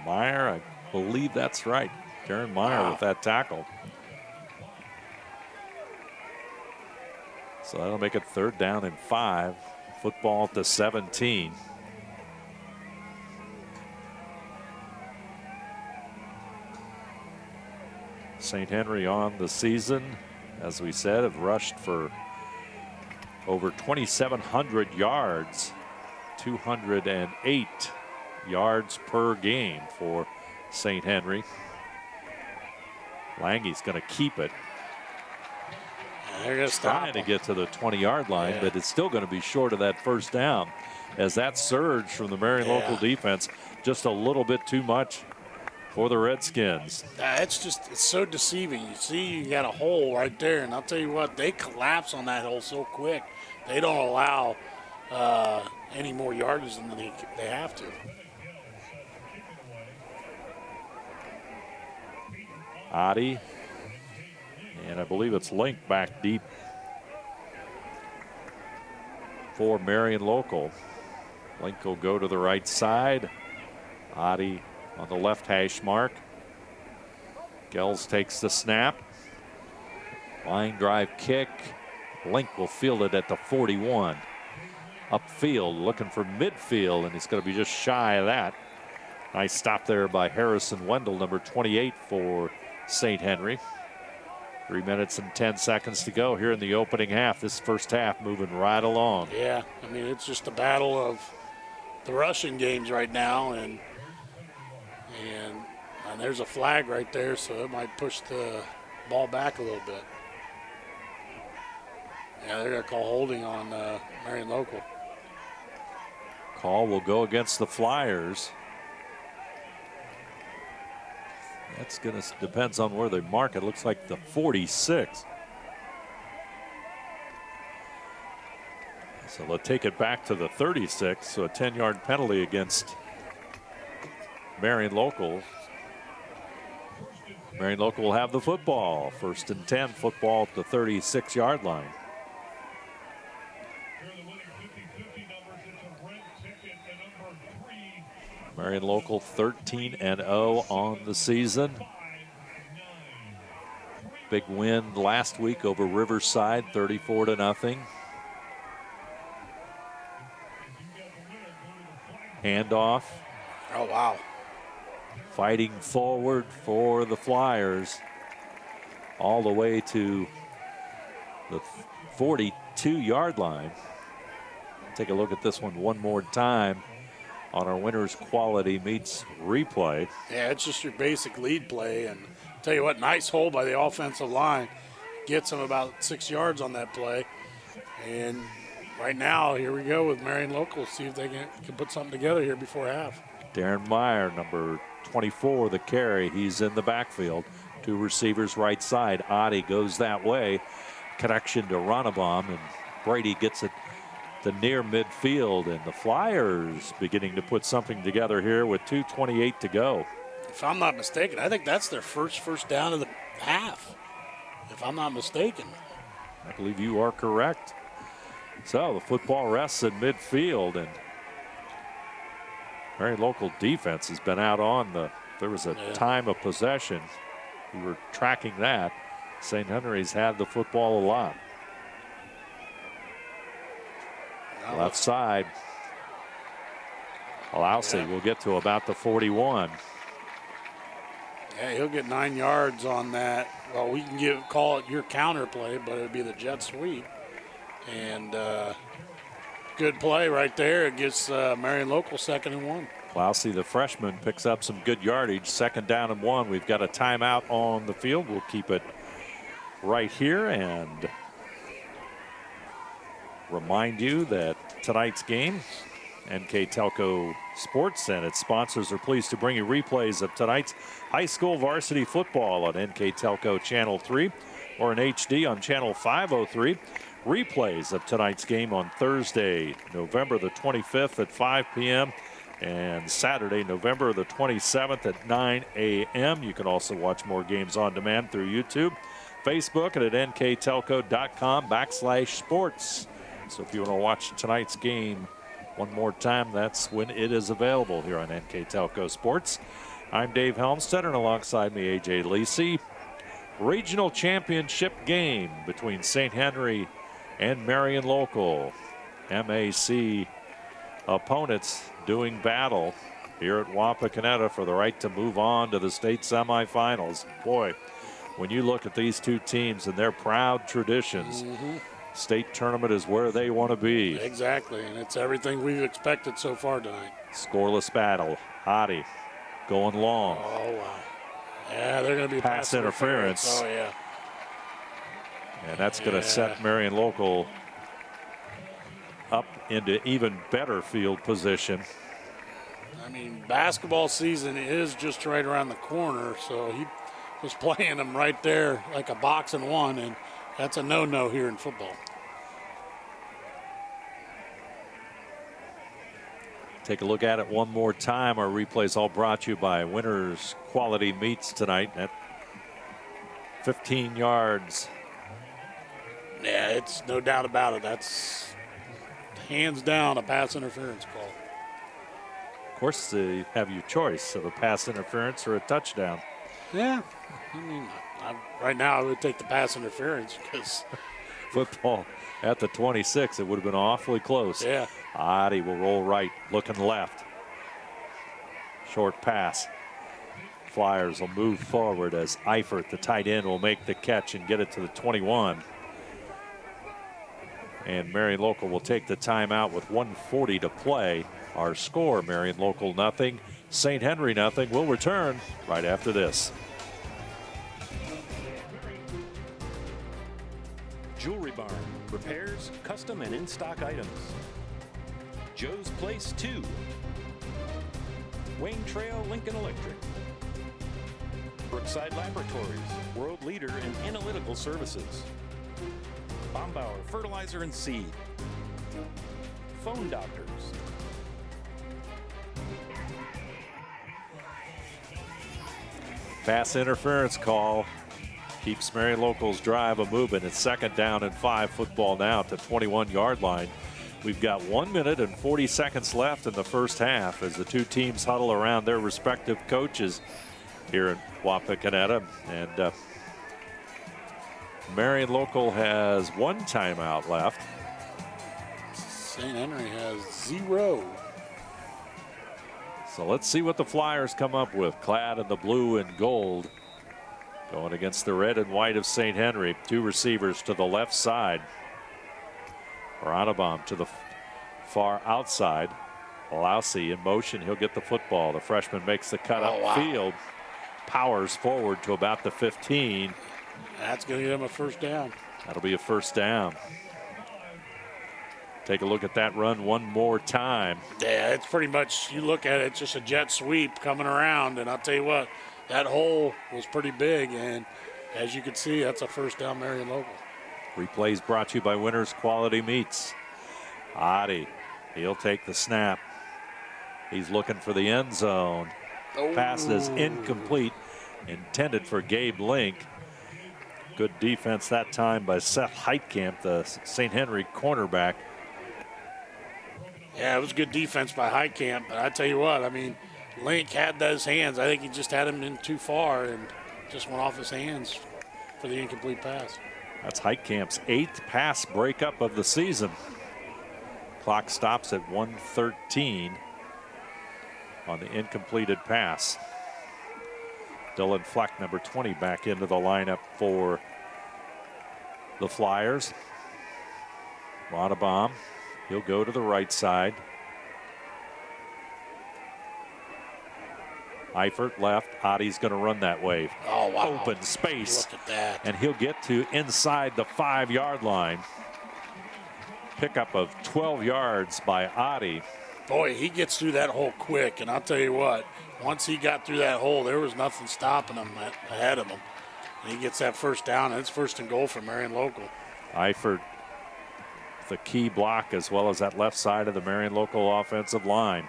Speaker 1: Meyer, I believe that's right. Darren Meyer with that tackle. So that'll make it 3rd down and 5. Football at the 17. St. Henry on the season, as we said, have rushed for over 2,700 yards, 208 yards per game for St. Henry. Langey's going to keep it.
Speaker 2: They're going to stop
Speaker 1: Trying to get to the 20-yard line, but it's still going to be short of that 1st down, as that surge from the Marion local defense just a little bit too much for the Redskins.
Speaker 2: It's so deceiving. You see, you got a hole right there, and I'll tell you what, they collapse on that hole so quick. They don't allow any more yardage than they have to.
Speaker 1: Adi, and I believe it's Link back deep for Marion local. Link will go to the right side. Adi on the left hash mark. Gels takes the snap. Line drive kick. Link will field it at the 41. Upfield, looking for midfield, and he's going to be just shy of that. Nice stop there by Harrison Wendell, number 28 for St. Henry. 3 minutes and 10 seconds to go here in the opening half. This first half moving right along.
Speaker 2: Yeah, I mean, it's just a battle of the rushing games right now, and there's a flag right there, so it might push the ball back a little bit. Yeah, they're going to call holding on Marion local.
Speaker 1: Call will go against the Flyers. That's going to depends on where they mark it. Looks like the 46. So they'll take it back to the 36. So a 10-yard penalty against Marion local. Marion local will have the football. 1st and 10, football at the 36-yard line. Marion local 13-0 on the season. Big win last week over Riverside, 34-0. Handoff.
Speaker 2: Oh, wow.
Speaker 1: Fighting forward for the Flyers all the way to the 42-yard line. Take a look at this one more time on our Winners Quality Meets replay.
Speaker 2: Yeah, it's just your basic lead play. And tell you what, nice hole by the offensive line. Gets them about 6 yards on that play. And right now, here we go with Marion local. See if they can put something together here before half.
Speaker 1: Darren Meyer, number 24, the carry. He's in the backfield. 2 receivers right side. Adi goes that way. Connection to Ronnebaum, and Brady gets it to near midfield, and the Flyers beginning to put something together here with 2:28 to go.
Speaker 2: If I'm not mistaken, I think that's their first down of the half, if I'm not mistaken.
Speaker 1: I believe you are correct. So the football rests in midfield, and very local defense has been out on the, there was a time of possession. We were tracking that. St. Henry's had the football a lot. Left side. Alausi will get to about the 41.
Speaker 2: Yeah, he'll get 9 yards on that. Well, we can call it your counter play, but it would be the jet sweep. And good play right there. It gets Marion local 2nd and 1.
Speaker 1: Alausi, the freshman, picks up some good yardage. 2nd down and 1. We've got a timeout on the field. We'll keep it right here and remind you that tonight's game, NKTelco Sports and its sponsors are pleased to bring you replays of tonight's high school varsity football on NKTelco Channel 3 or in HD on Channel 503. Replays of tonight's game on Thursday, November the 25th at 5 p.m. and Saturday, November the 27th at 9 a.m. You can also watch more games on demand through YouTube, Facebook, and at nktelco.com/sports. So if you want to watch tonight's game one more time, that's when it is available here on NKTelco Sports. I'm Dave Helmstead, and alongside me, A.J. Lacey. Regional championship game between St. Henry and Marion Local. MAC opponents doing battle here at WAPAKONETA for the right to move on to the state semifinals. Boy, when you look at these two teams and their proud traditions, state tournament is where they want to be.
Speaker 2: Exactly, and it's everything we've expected so far tonight.
Speaker 1: Scoreless battle. Hottie going long.
Speaker 2: Oh, wow. Yeah, they're going to be
Speaker 1: pass interference.
Speaker 2: Oh, yeah.
Speaker 1: And that's going to set Marion Local up into even better field position.
Speaker 2: I mean, basketball season is just right around the corner, so he was playing them right there like a box and one, and that's a no-no here in football.
Speaker 1: Take a look at it one more time. Our replays all brought to you by Winners Quality Meats tonight at 15 yards.
Speaker 2: Yeah, it's no doubt about it. That's hands down a pass interference call.
Speaker 1: Of course, you have your choice of a pass interference or a touchdown.
Speaker 2: Yeah, I mean, right now I would take the pass interference because
Speaker 1: football at the 26, it would have been awfully close.
Speaker 2: Yeah.
Speaker 1: Adi will roll right, looking left. Short pass. Flyers will move forward as Eifert, the tight end, will make the catch and get it to the 21. And Marion Local will take the timeout with 1:40 to play. Our score, Marion Local nothing, St. Henry nothing. We'll return right after this.
Speaker 3: Jewelry Barn, repairs, custom and in-stock items. Joe's Place 2. Wayne Trail Lincoln Electric. Brookside Laboratories, world leader in analytical services. Bombauer Fertilizer and Seed. Phone Doctors.
Speaker 1: Pass interference call keeps Marion Local's drive a moving. It's 2nd down and 5 football now at the 21-yard line. We've got 1 minute and 40 seconds left in the first half as the two teams huddle around their respective coaches here in WAPAKONETA. And Marion Local has 1 timeout left.
Speaker 2: St. Henry has 0.
Speaker 1: So let's see what the Flyers come up with. Clad in the blue and gold, going against the red and white of St. Henry. 2 receivers to the left side. Ronnebaum to the far outside. Lousy in motion. He'll get the football. The freshman makes the cut upfield. Powers forward to about the 15.
Speaker 2: That's going to get him a first down.
Speaker 1: That'll be a first down. Take a look at that run one more time.
Speaker 2: Yeah, it's pretty much, you look at it, it's just a jet sweep coming around. And I'll tell you what, that hole was pretty big. And as you can see, that's a first down Marion Local.
Speaker 1: Replays brought to you by Winners Quality Meats. Adi, he'll take the snap. He's looking for the end zone. Pass is incomplete, intended for Gabe Link. Good defense that time by Seth Heitkamp, the St. Henry cornerback.
Speaker 2: Yeah, it was good defense by Heitkamp, but I tell you what, I mean, Link had those hands. I think he just had him in too far and just went off his hands for the incomplete pass.
Speaker 1: That's Heitkamp's 8th pass breakup of the season. Clock stops at 1:13 on the incompleted pass. Dylan Fleck, number 20, back into the lineup for the Flyers. Ronnebaum, he'll go to the right side. Eifert left. Adi's going to run that way.
Speaker 2: Oh, wow.
Speaker 1: Open space.
Speaker 2: Look at that.
Speaker 1: And he'll get to inside the 5-yard line. Pickup of 12 yards by Adi.
Speaker 2: Boy, he gets through that hole quick, and I'll tell you what, once he got through that hole, there was nothing stopping him ahead of him. And he gets that first down, and it's 1st and goal for Marion Local.
Speaker 1: Eifert, the key block, as well as that left side of the Marion Local offensive line.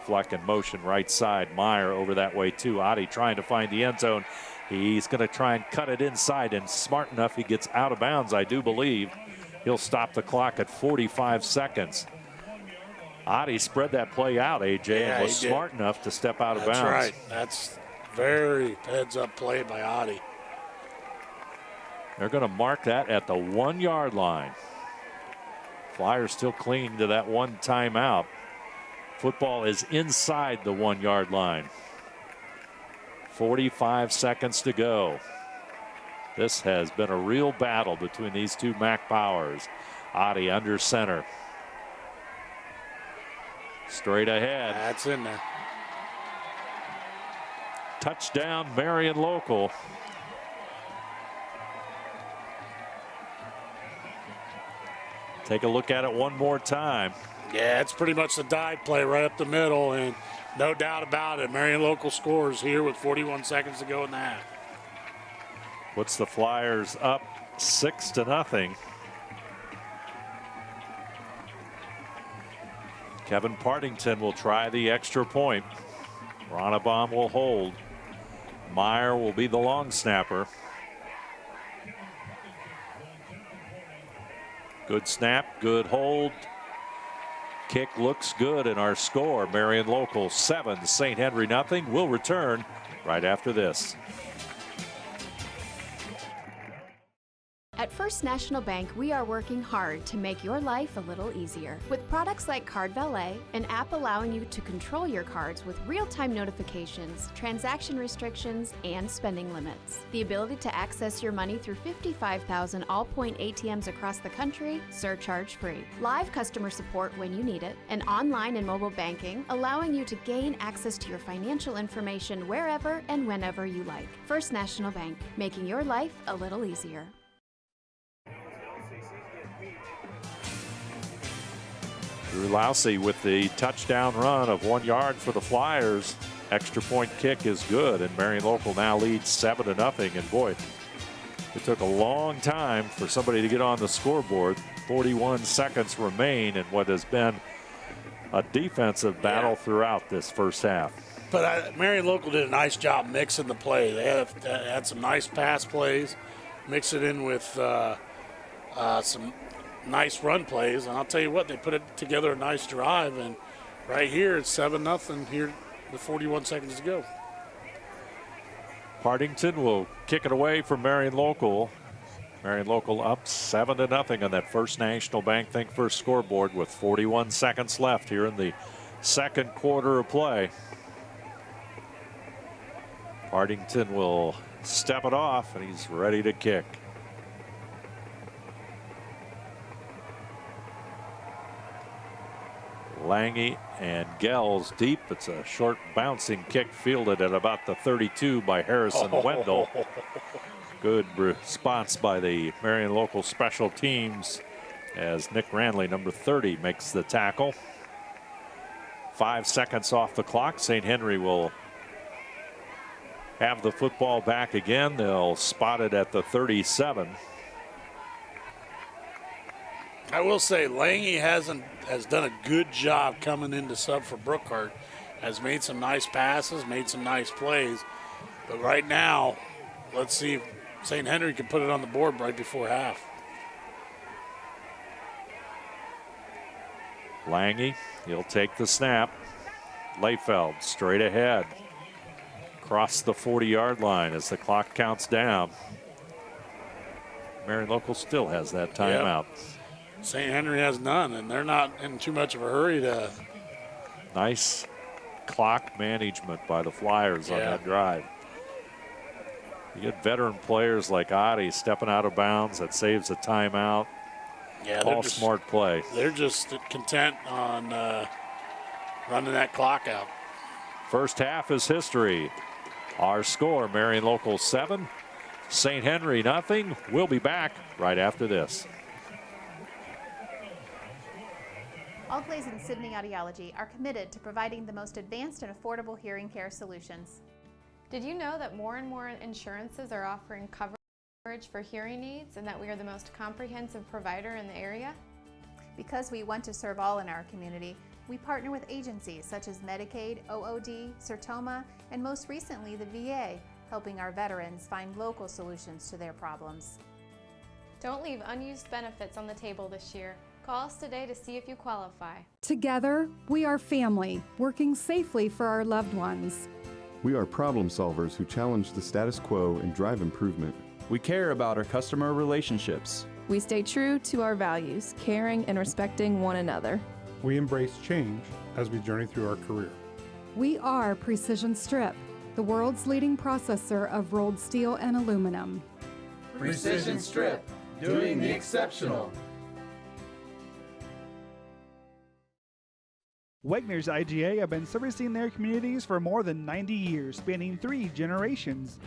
Speaker 1: Fleck in motion right side. Meyer over that way too. Adi trying to find the end zone. He's going to try and cut it inside, and smart enough he gets out of bounds, I do believe. He'll stop the clock at 45 seconds. Adi spread that play out, AJ,
Speaker 2: Yeah,
Speaker 1: and was
Speaker 2: he did.
Speaker 1: smart enough to step out of
Speaker 2: That's
Speaker 1: bounds.
Speaker 2: right. That's very heads-up play by Adi.
Speaker 1: They're going to mark that at the 1 yard line. Flyers still clinging to that one timeout. Football is inside the 1 yard line. 45 seconds to go. This has been a real battle between these two MAC powers. Adi under center. Straight ahead.
Speaker 2: That's in there.
Speaker 1: Touchdown, Marion Local. Take a look at it one more time.
Speaker 2: Yeah, it's pretty much the dive play right up the middle, and no doubt about it, Marion Local scores here with 41 seconds to go in the half.
Speaker 1: Puts the Flyers up 6-0. Kevin Partington will try the extra point. Ronnebaum will hold. Meyer will be the long snapper. Good snap, good hold. Kick looks good, and our score, Marion Local 7, St. Henry nothing. We'll return right after this.
Speaker 8: At First National Bank, we are working hard to make your life a little easier. With products like Card Valet, an app allowing you to control your cards with real-time notifications, transaction restrictions, and spending limits. The ability to access your money through 55,000 all-point ATMs across the country, surcharge-free. Live customer support when you need it, and online and mobile banking, allowing you to gain access to your financial information wherever and whenever you like. First National Bank, making your life a little easier.
Speaker 1: Drew Lousy with the touchdown run of 1 yard for the Flyers. Extra point kick is good, and Marion Local now leads 7-0. And boy, it took a long time for somebody to get on the scoreboard. 41 seconds remain in what has been a defensive battle throughout this first half.
Speaker 2: But Marion Local did a nice job mixing the play. They had some nice pass plays, mix it in with some nice run plays, and I'll tell you what, they put it together a nice drive, and right here it's 7-0 here with 41 seconds to go.
Speaker 1: Partington will kick it away from Marion Local. Marion Local up 7-0 on that First National Bank Think First scoreboard with 41 seconds left here in the second quarter of play. Partington will step it off, and he's ready to kick. Lange and Gels deep. It's a short bouncing kick fielded at about the 32 by Harrison Wendell. Good response by the Marion Local special teams as Nick Ranley, number 30, makes the tackle. 5 seconds off the clock. St. Henry will have the football back again. They'll spot it at the 37.
Speaker 2: I will say Lange has done a good job coming into sub for Brookhart. Has made some nice passes, made some nice plays. But right now, let's see if St. Henry can put it on the board right before half.
Speaker 1: Lange, he'll take the snap. Layfeld straight ahead. Across the 40-yard line as the clock counts down. Marion Local still has that timeout.
Speaker 2: Yep. St. Henry has none, and they're not in too much of a hurry to.
Speaker 1: Nice clock management by the Flyers on that drive. You get veteran players like Adi stepping out of bounds. That saves a timeout.
Speaker 2: Yeah,
Speaker 1: all smart play.
Speaker 2: They're just content on running that clock out.
Speaker 1: First half is history. Our score, Marion Local 7, St. Henry nothing. We'll be back right after this.
Speaker 9: Auglaize and Sydney Audiology are committed to providing the most advanced and affordable hearing care solutions.
Speaker 10: Did you know that more and more insurances are offering coverage for hearing aids and that we are the most comprehensive provider in the area?
Speaker 9: Because we want to serve all in our community, we partner with agencies such as Medicaid, OOD, Sertoma, and most recently the VA, helping our veterans find local solutions to their problems.
Speaker 10: Don't leave unused benefits on the table this year. Call us today to see if you qualify.
Speaker 11: Together, we are family, working safely for our loved ones.
Speaker 12: We are problem solvers who challenge the status quo and drive improvement.
Speaker 13: We care about our customer relationships.
Speaker 14: We stay true to our values, caring and respecting one another.
Speaker 15: We embrace change as we journey through our career.
Speaker 11: We are Precision Strip, the world's leading processor of rolled steel and aluminum.
Speaker 16: Precision Strip, doing the exceptional.
Speaker 17: Wegner's IGA have been servicing their communities for more than 90 years, spanning 3 generations.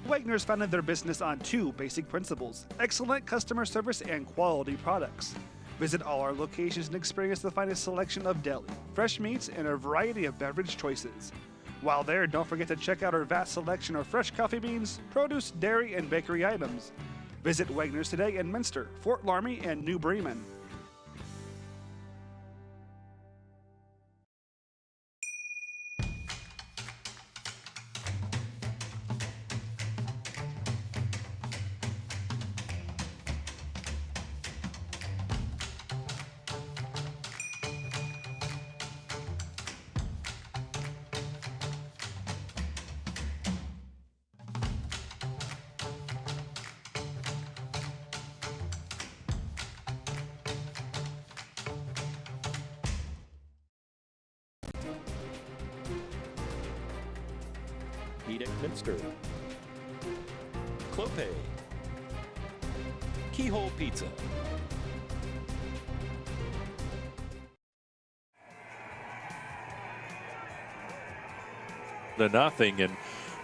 Speaker 17: Wegner's founded their business on 2 basic principles: excellent customer service and quality products. Visit all our locations and experience the finest selection of deli, fresh meats, and a variety of beverage choices. While there, don't forget to check out our vast selection of fresh coffee beans, produce, dairy, and bakery items. Visit Wegner's today in Minster, Fort Laramie, and New Bremen.
Speaker 3: Minster, Clope, Keyhole Pizza.
Speaker 1: To nothing, and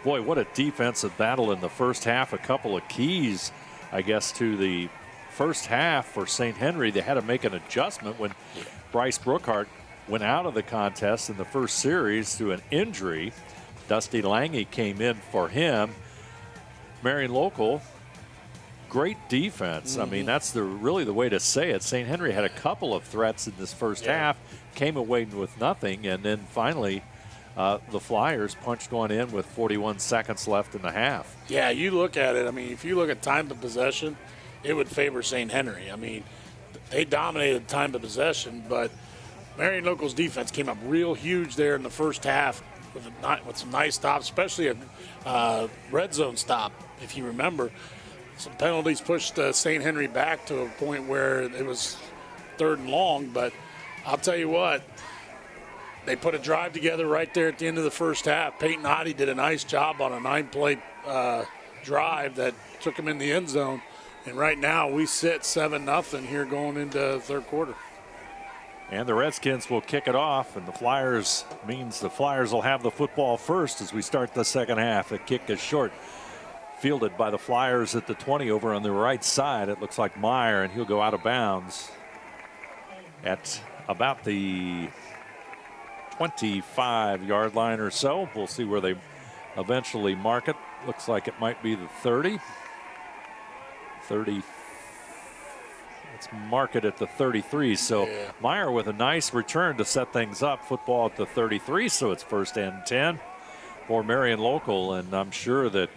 Speaker 1: boy, what a defensive battle in the first half. A couple of keys, I guess, to the first half for St. Henry. They had to make an adjustment when Bryce Brookhart went out of the contest in the first series through an injury. Dusty Lange came in for him. Marion Local, great defense. I mean, that's really the way to say it. St. Henry had a couple of threats in this first half, came away with nothing, and then finally the Flyers punched one in with 41 seconds left in the half.
Speaker 2: Yeah, you look at it. I mean, if you look at time of possession, it would favor St. Henry. I mean, they dominated time of possession, but Marion Local's defense came up real huge there in the first half with some nice stops, especially a red zone stop, if you remember. Some penalties pushed St. Henry back to a point where it was 3rd and long, but I'll tell you what, they put a drive together right there at the end of the first half. Peyton Oddie did a nice job on a 9-play drive that took him in the end zone, and right now we sit 7-0 here going into the third quarter.
Speaker 1: And the Redskins will kick it off, and the Flyers means the Flyers will have the football first as we start the second half. The kick is short, fielded by the Flyers at the 20 over on the right side. It looks like Meyer, and he'll go out of bounds at about the 25-yard line or so. We'll see where they eventually mark it. Looks like it might be the 30. 30. Let's mark it at the 33. So Meyer with a nice return to set things up. Football at the 33, so it's 1st and 10 for Marion Local. And I'm sure that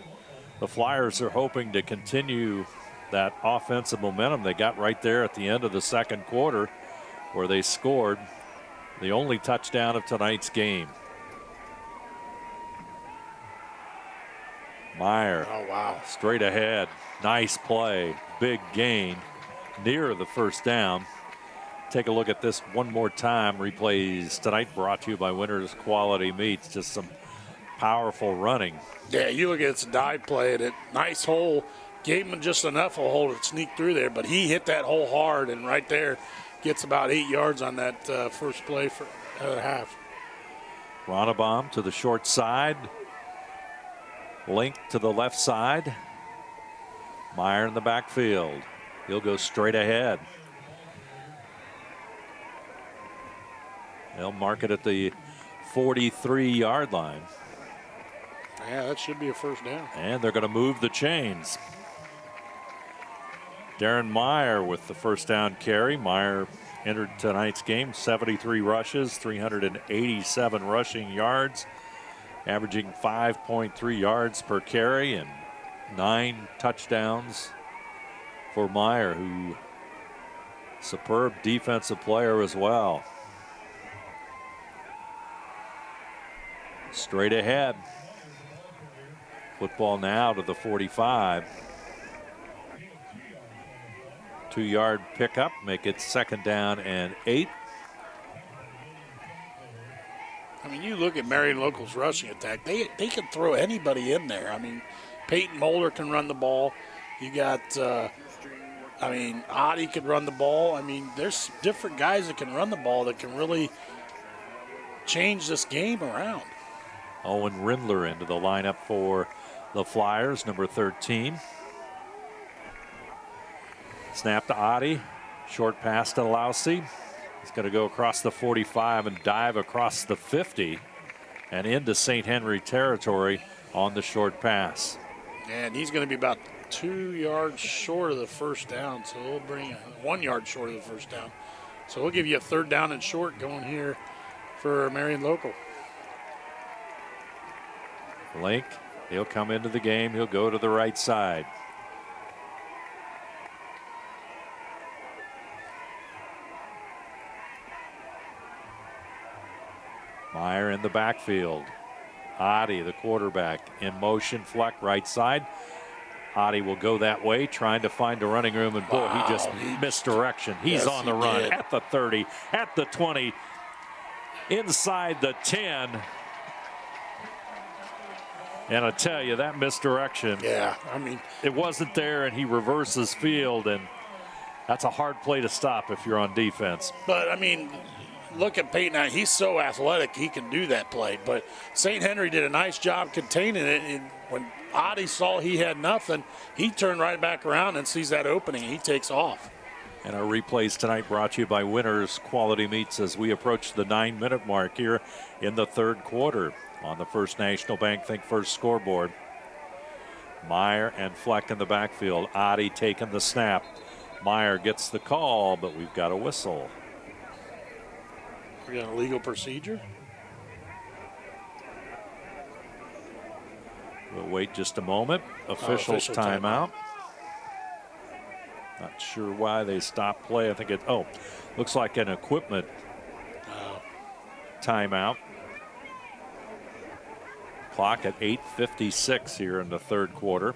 Speaker 1: the Flyers are hoping to continue that offensive momentum they got right there at the end of the second quarter, where they scored the only touchdown of tonight's game. Meyer, straight ahead, nice play, big gain, near the first down. Take a look at this one more time. Replays tonight brought to you by Winners Quality Meats. Just some powerful running.
Speaker 2: Yeah, you look at it's a dive play, and it nice hole. Gave him just enough of a hole to sneak through there, but he hit that hole hard, and right there gets about 8 yards on that first play for half.
Speaker 1: Ronnebaum to the short side. Link to the left side. Meyer in the backfield. He'll go straight ahead. They'll mark it at the 43-yard line.
Speaker 2: Yeah, that should be a first down.
Speaker 1: And they're going to move the chains. Darren Meyer with the first down carry. Meyer entered tonight's game, 73 rushes, 387 rushing yards, averaging 5.3 yards per carry, and 9 touchdowns for Meyer, who Superb defensive player as well. Straight ahead. Football now to the 45. 2-yard pickup, make it 2nd down and 8.
Speaker 2: I mean, you look at Marion Local's rushing attack, they can throw anybody in there. I mean, Peyton Moeller can run the ball. You got, Adi can run the ball. I mean, there's different guys that can run the ball that can really change this game around.
Speaker 1: Owen Rindler into the lineup for the Flyers, number 13. Snap to Adi. Short pass to Lousy. He's going to go across the 45 and dive across the 50 and into St. Henry territory on the short pass.
Speaker 2: And he's going to be about 2 yards short of the first down, so we'll bring 1 yard short of the first down. So we'll give you a 3rd down and short going here for Marion Local.
Speaker 1: Link, he'll come into the game. He'll go to the right side. Meyer in the backfield. Adi, the quarterback, in motion, Fleck right side. Adi will go that way, trying to find a running room, and boy, he just missed direction. He's on the run at the 30, at the 20, inside the 10. And I tell you, that misdirection.
Speaker 2: Yeah, I mean,
Speaker 1: it wasn't there, and he reverses field, and that's a hard play to stop if you're on defense.
Speaker 2: But I mean, look at Peyton. He's so athletic, he can do that play. But St. Henry did a nice job containing it. And when Adi saw he had nothing, he turned right back around and sees that opening. He takes off.
Speaker 1: And our replays tonight brought to you by Winners Quality Meats as we approach the 9-minute mark here in the 3rd quarter. On the First National Bank Think First scoreboard, Meyer and Fleck in the backfield. Adi taking the snap. Meyer gets the call, but we've got a whistle.
Speaker 2: We got a legal procedure.
Speaker 1: We'll wait just a moment. Official timeout. Not sure why they stopped play. I think it, looks like an equipment timeout. Clock at 8:56 here in the 3rd quarter.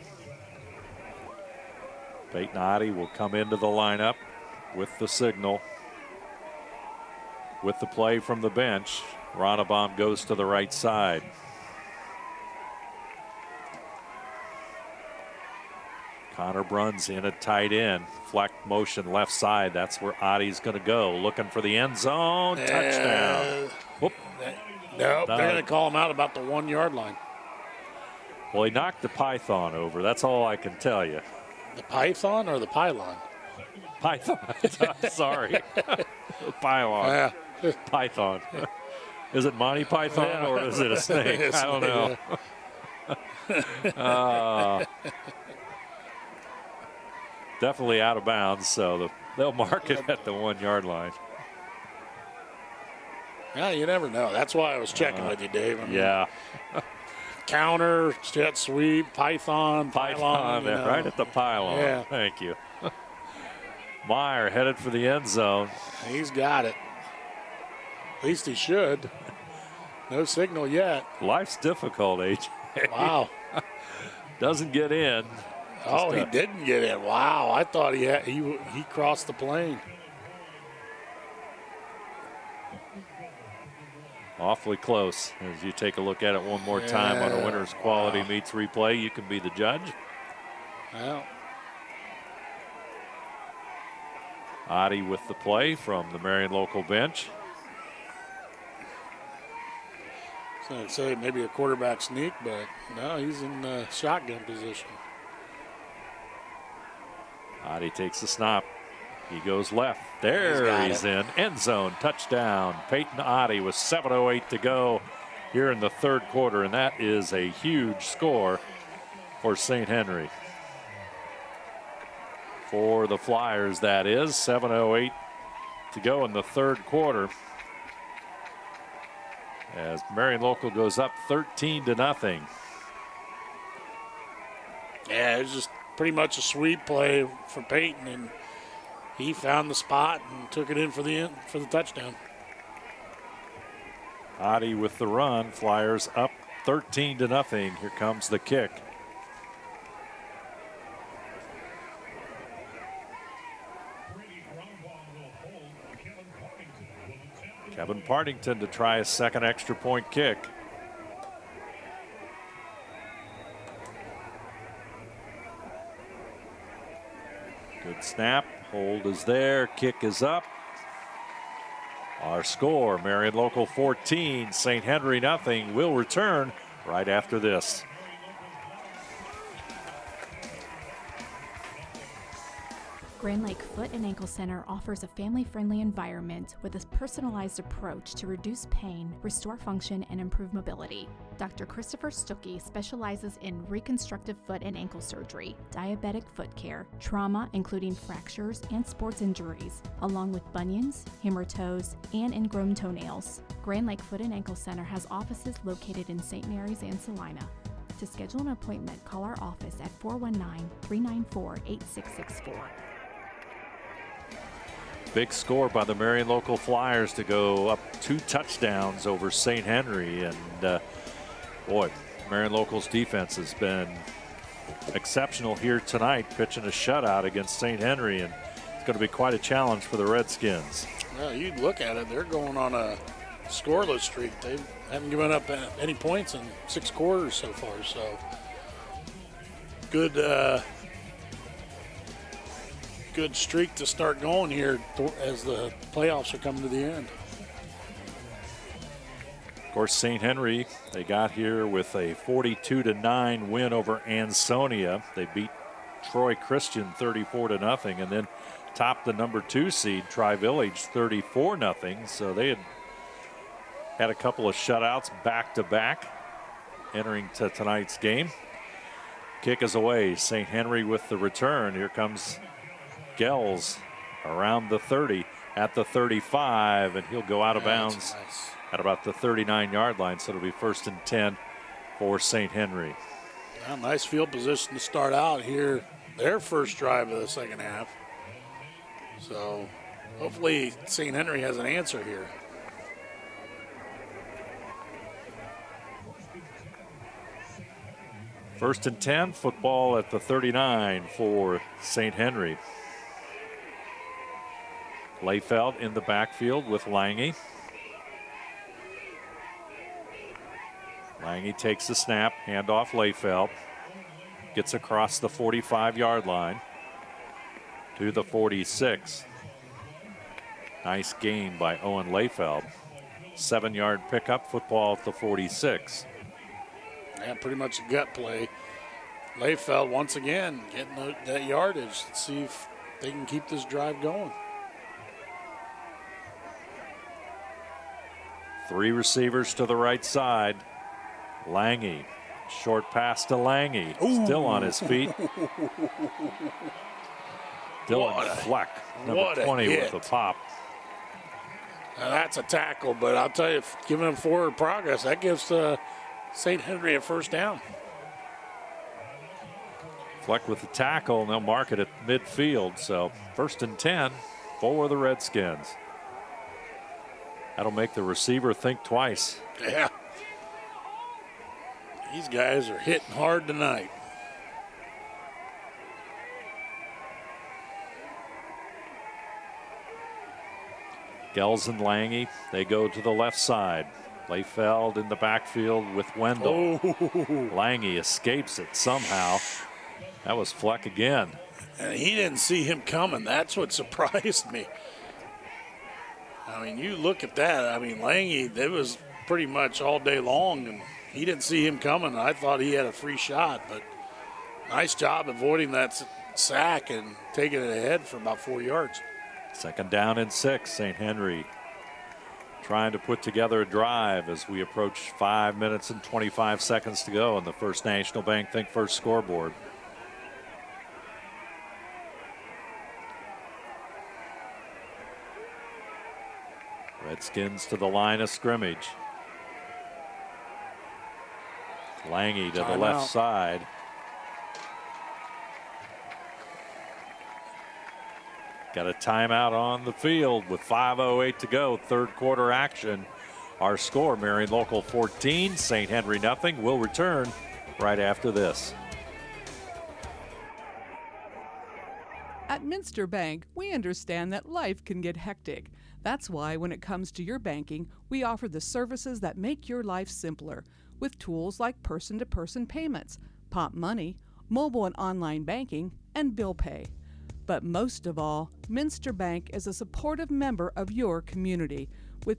Speaker 1: Peyton Adi will come into the lineup with the signal. With the play from the bench, Ronnebaum goes to the right side. Connor Bruns in at tight end. Fleck motion left side. That's where Adi's going to go. Looking for the end zone. Touchdown. Whoop.
Speaker 2: No, they're going to call him out about the 1 yard line.
Speaker 1: Well, he knocked the python over. That's all I can tell you.
Speaker 2: The python or the pylon?
Speaker 1: Python. Sorry. Pylon.
Speaker 2: Yeah.
Speaker 1: Python. Is it Monty Python or is it a snake? I don't know. Definitely out of bounds, so they'll mark it at the 1 yard line.
Speaker 2: Yeah, you never know. That's why I was checking with you, Dave. I mean,
Speaker 1: yeah.
Speaker 2: Counter, jet sweep, python, pylon.
Speaker 1: Right at the pylon.
Speaker 2: Yeah.
Speaker 1: Thank you. Meyer headed for the end zone.
Speaker 2: He's got it. At least he should. No signal yet.
Speaker 1: Life's difficult, AJ.
Speaker 2: Wow.
Speaker 1: Doesn't get in.
Speaker 2: Oh, he didn't get in. Wow. I thought he crossed the plane.
Speaker 1: Awfully close. As you take a look at it one more time on a Winners Quality Meats replay, you can be the judge.
Speaker 2: Well.
Speaker 1: Adi with the play from the Marion local bench.
Speaker 2: So I'd say maybe a quarterback sneak, but no, he's in shotgun position.
Speaker 1: Adi takes the snap. He goes left. There he's in. End zone. Touchdown. Peyton Adi with 7:08 to go here in the 3rd quarter, and that is a huge score for St. Henry. For the Flyers, that is. 7:08 to go in the 3rd quarter. As Marion Local goes up 13-0.
Speaker 2: Yeah, it was just pretty much a sweep play for Peyton, and he found the spot and took it in for the touchdown.
Speaker 1: Adi with the run. Flyers up 13-0. Here comes the kick. Kevin Partington to try a second extra point kick. Good snap. Hold is there. Kick is up. Our score, Marion Local 14, St. Henry nothing. Will return right after this.
Speaker 18: Grand Lake Foot and Ankle Center offers a family-friendly environment with a personalized approach to reduce pain, restore function, and improve mobility. Dr. Christopher Stuckey specializes in reconstructive foot and ankle surgery, diabetic foot care, trauma including fractures and sports injuries, along with bunions, hammer toes, and ingrown toenails. Grand Lake Foot and Ankle Center has offices located in St. Mary's and Salina. To schedule an appointment, call our office at 419-394-8664.
Speaker 1: Big score by the Marion Local Flyers to go up 2 touchdowns over St. Henry. And boy, Marion Local's defense has been exceptional here tonight, pitching a shutout against St. Henry. And it's going to be quite a challenge for the Redskins.
Speaker 2: Well, you look at it, they're going on a scoreless streak. They haven't given up any points in 6 quarters so far. So good streak to start going here as the playoffs are coming to the end.
Speaker 1: Of course, St. Henry, they got here with a 42-9 win over Ansonia. They beat Troy Christian 34-0 and then topped the number 2 seed, Tri-Village, 34-0. So they had a couple of shutouts back-to-back entering to tonight's game. Kick is away. St. Henry with the return. Here comes Gels around the 30 at the 35, and he'll go out of bounds at about the 39-yard line. So it'll be 1st and 10 for St. Henry.
Speaker 2: Well, nice field position to start out here. Their first drive of the second half. So hopefully St. Henry has an answer here.
Speaker 1: First and 10, football at the 39 for St. Henry. Layfeld in the backfield with Lange. Lange takes the snap, handoff Layfeld. Gets across the 45-yard line to the 46. Nice gain by Owen Layfeld. 7-yard pickup, football at the 46.
Speaker 2: Yeah, pretty much a gut play. Layfeld once again getting that yardage. Let's see if they can keep this drive going.
Speaker 1: 3 receivers to the right side. Lange, short pass to Lange, still on his feet. Dylan Fleck, number 20 with a pop.
Speaker 2: Now that's a tackle, but I'll tell you, giving them forward progress, that gives St. Henry a first down.
Speaker 1: Fleck with the tackle, and they'll mark it at midfield. So 1st and 10 for the Redskins. That'll make the receiver think twice.
Speaker 2: Yeah. These guys are hitting hard tonight.
Speaker 1: Gels and Lange, they go to the left side. Layfeld in the backfield with Wendell.
Speaker 2: Oh.
Speaker 1: Lange escapes it somehow. That was Fleck again.
Speaker 2: And he didn't see him coming. That's what surprised me. I mean, you look at that. I mean, Lange, it was pretty much all day long, and he didn't see him coming. I thought he had a free shot, but nice job avoiding that sack and taking it ahead for about 4 yards.
Speaker 1: 2nd down and 6. St. Henry trying to put together a drive as we approach 5 minutes and 25 seconds to go on the First National Bank Think First scoreboard. Redskins to the line of scrimmage. Lange to the left side. Got a timeout on the field with 5:08 to go. Third quarter action. Our score, Marion Local 14, St. Henry nothing. We'll return right after this.
Speaker 19: At Minster Bank, we understand that life can get hectic. That's why when it comes to your banking, we offer the services that make your life simpler with tools like person-to-person payments, Pop Money, mobile and online banking, and bill pay. But most of all, Minster Bank is a supportive member of your community with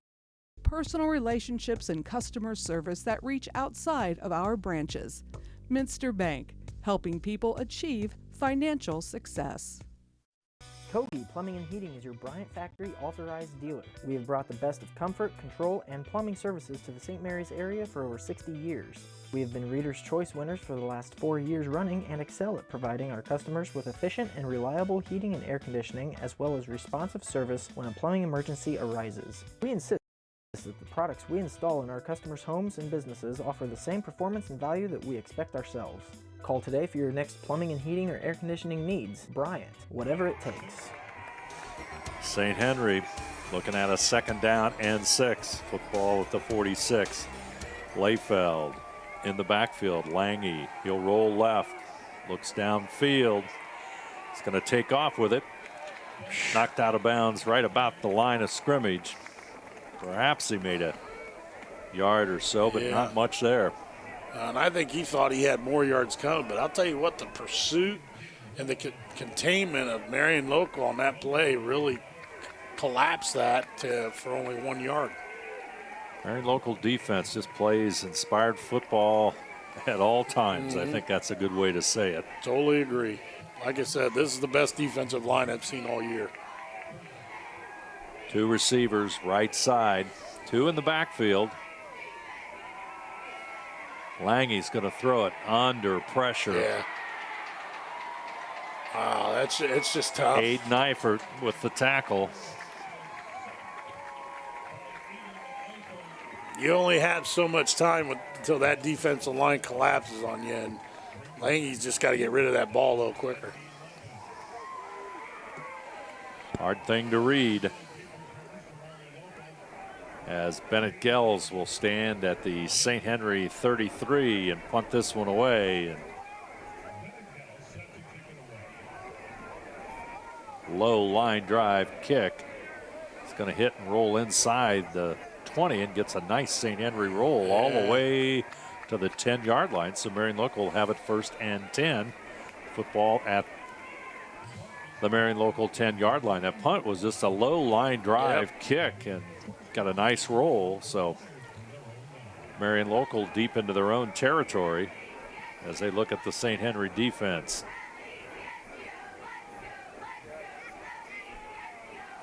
Speaker 19: personal relationships and customer service that reach outside of our branches. Minster Bank, helping people achieve financial success.
Speaker 20: Toby Plumbing and Heating is your Bryant Factory authorized dealer. We have brought the best of comfort, control, and plumbing services to the St. Mary's area for over 60 years. We have been Reader's Choice winners for the last 4 years running and excel at providing our customers with efficient and reliable heating and air conditioning, as well as responsive service when a plumbing emergency arises. We insist that the products we install in our customers' homes and businesses offer the same performance and value that we expect ourselves. Call today for your next plumbing and heating or air conditioning needs. Bryant, whatever it takes.
Speaker 1: St. Henry looking at a 2nd down and 6. Football at the 46. Layfeld in the backfield. Lange, he'll roll left. Looks downfield. He's going to take off with it. Knocked out of bounds right about the line of scrimmage. Perhaps he made a yard or so, but not much there.
Speaker 2: And I think he thought he had more yards coming, but I'll tell you what, the pursuit and the containment of Marion Local on that play really collapsed that for only 1 yard.
Speaker 1: Marion Local defense just plays inspired football at all times. I think that's a good way to say it.
Speaker 2: Totally agree. Like I said, this is the best defensive line I've seen all year.
Speaker 1: 2 receivers, right side, 2 in the backfield. Lange's going to throw it under pressure.
Speaker 2: Yeah. Wow, it's just tough.
Speaker 1: Aiden Eifert with the tackle.
Speaker 2: You only have so much time until that defensive line collapses on you, and Lange's just got to get rid of that ball a little quicker.
Speaker 1: Hard thing to read. As Bennett Gels will stand at the St. Henry 33 and punt this one away. And low line drive kick. It's going to hit and roll inside the 20 and gets a nice St. Henry roll all the way to the 10-yard line. So Marion Local will have it 1st and 10. Football at the Marion Local 10-yard line. That punt was just a low line drive kick and got a nice roll. So Marion Local deep into their own territory as they look at the St. Henry defense.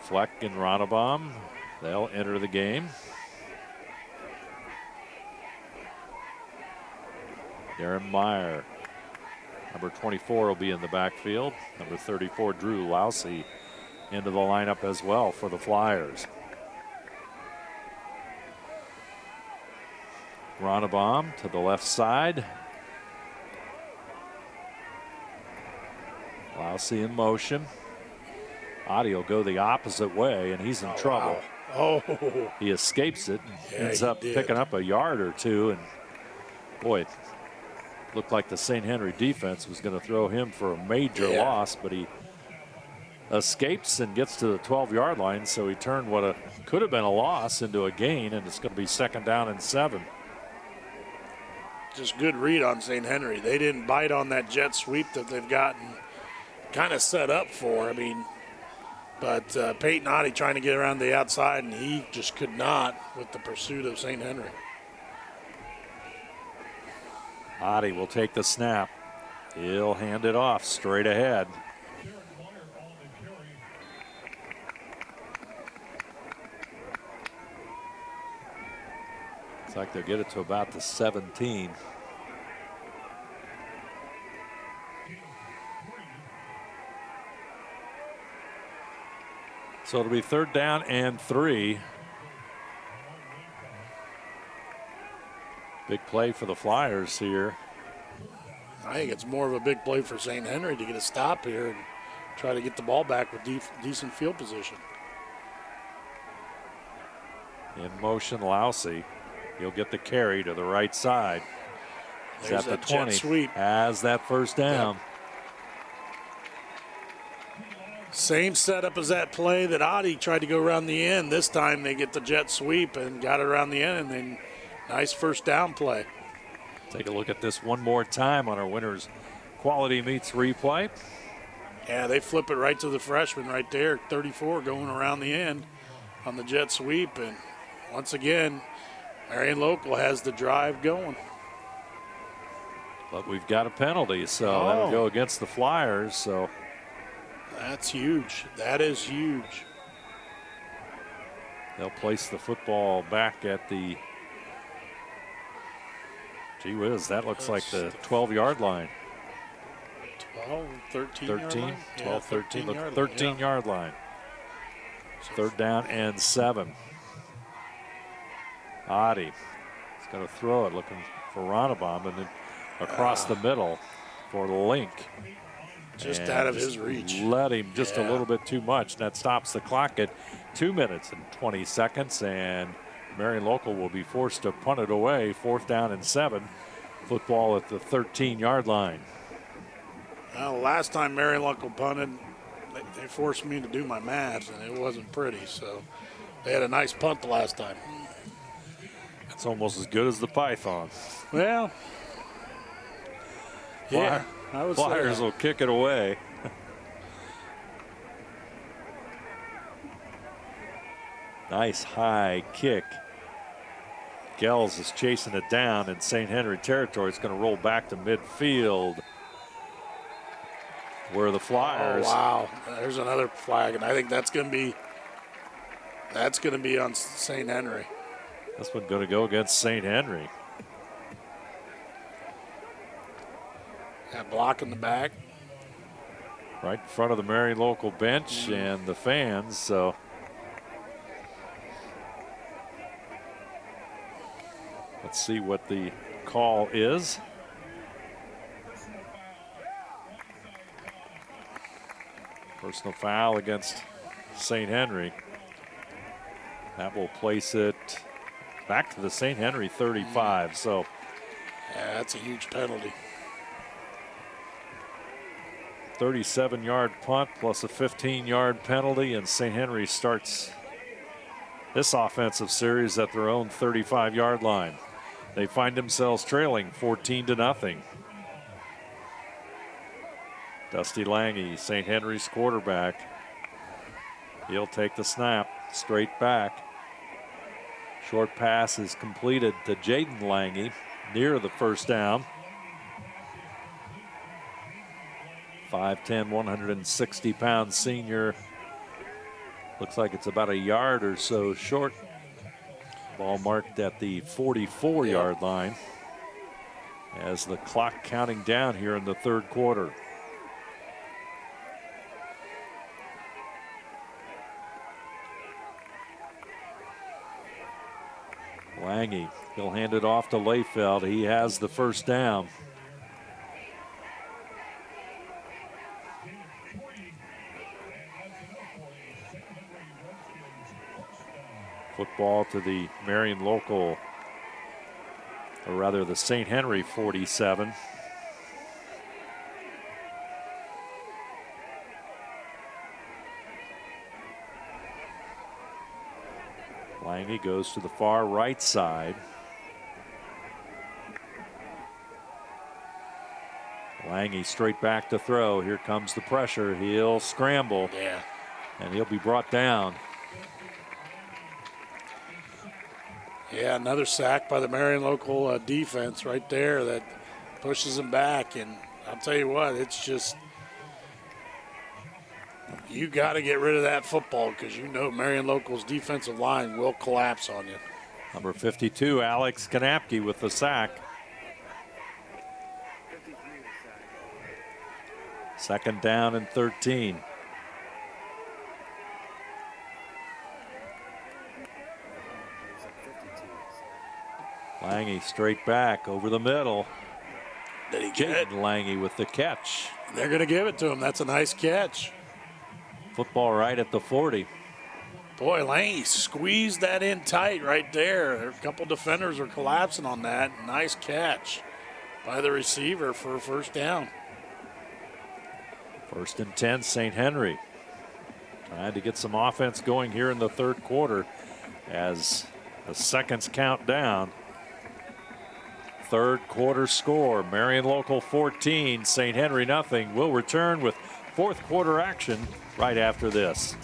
Speaker 1: Fleck and Ronnebaum, they'll enter the game. Darren Meyer, number 24, will be in the backfield. Number 34, Drew Lousy, into the lineup as well for the Flyers. Ronnebaum to the left side. Lousy in motion. Adi will go the opposite way, and he's in trouble.
Speaker 2: Wow. Oh.
Speaker 1: He escapes it, ends up picking up a yard or two, and boy, it looked like the St. Henry defense was going to throw him for a major loss, but he escapes and gets to the 12-yard line, so he turned what could have been a loss into a gain, and it's going to be 2nd down and 7.
Speaker 2: Just good read on St. Henry. They didn't bite on that jet sweep that they've gotten kind of set up for. I mean, but Peyton Adi trying to get around the outside, and he just could not with the pursuit of St. Henry.
Speaker 1: Adi will take the snap. He'll hand it off straight ahead. Looks like they'll get it to about the 17. So it'll be 3rd down and 3. Big play for the Flyers here.
Speaker 2: I think it's more of a big play for St. Henry to get a stop here and try to get the ball back with decent field position.
Speaker 1: In motion, Lousy. He'll get the carry to the right side. He's at the 20.
Speaker 2: Sweep.
Speaker 1: Has that first down.
Speaker 2: Yep. Same setup as that play that Adi tried to go around the end. This time they get the jet sweep and got it around the end, and then nice first down play.
Speaker 1: Take a look at this one more time on our Winners Quality Meets replay.
Speaker 2: Yeah, they flip it right to the freshman right there, 34, going around the end on the jet sweep. And once again, Marion Local has the drive going.
Speaker 1: But we've got a penalty, so that'll go against the Flyers. So
Speaker 2: that's huge. That is huge.
Speaker 1: They'll place the football back at the, gee whiz, that looks like the 12-yard line.
Speaker 2: 12, 13,
Speaker 1: 13, 12, 13,
Speaker 2: 13
Speaker 1: yard line. Third down and 7. Adi is going to throw it, looking for Ronnebaum, and then across the middle for Link.
Speaker 2: Just out of his reach.
Speaker 1: Let him just a little bit too much. That stops the clock at 2 minutes and 20 seconds, and Marion Local will be forced to punt it away. 4th down and 7. Football at the 13-yard line.
Speaker 2: Well, last time Marion Local punted, they forced me to do my math, and it wasn't pretty. So they had a nice punt the last time.
Speaker 1: It's almost as good as the Python.
Speaker 2: Well, yeah, I would say
Speaker 1: Flyers
Speaker 2: that.
Speaker 1: will kick it away. Nice high kick. Gels is chasing it down in St. Henry territory. It's going to roll back to midfield, where the Flyers.
Speaker 2: Oh, wow, there's another flag, and I think that's going to be on St. Henry.
Speaker 1: This one going to go against St. Henry.
Speaker 2: That block in the back.
Speaker 1: Right in front of the Marion Local bench and the fans. So let's see what the call is. Personal foul against St. Henry. That will place it back to the St. Henry 35. So
Speaker 2: yeah, that's a huge penalty.
Speaker 1: 37-yard punt plus a 15-yard penalty, and St. Henry starts this offensive series at their own 35-yard line. They find themselves trailing 14-0. Dusty Lange, St. Henry's quarterback. He'll take the snap straight back. Short pass is completed to Jaden Lange near the first down. 5'10", 160-pound senior. Looks like it's about a yard or so short. Ball marked at the 44-yard line as the clock counting down here in the third quarter. Lange, he'll hand it off to Layfeld. He has the first down. Football to the Marion Local, or rather the St. Henry 47. Lange goes to the far right side. Lange straight back to throw. Here comes the pressure. He'll scramble.
Speaker 2: Yeah.
Speaker 1: And he'll be brought down.
Speaker 2: Yeah, another sack by the Marion Local defense right there that pushes him back. And I'll tell you what, it's just, you got to get rid of that football because you know Marion Local's defensive line will collapse on you.
Speaker 1: Number 52, Alex Kanapke with the sack. Second down and 13. Lange straight back over the middle.
Speaker 2: Did he get it?
Speaker 1: Lange with the catch.
Speaker 2: They're going to give it to him. That's a nice catch.
Speaker 1: Football right at the 40.
Speaker 2: Boy, Lange squeezed that in tight right there. A couple defenders were collapsing on that. Nice catch by the receiver for a first down.
Speaker 1: 1st and 10, St. Henry. Trying to get some offense going here in the third quarter as the seconds count down. Third quarter score, Marion Local 14, St. Henry nothing. We'll return with fourth quarter action right after this.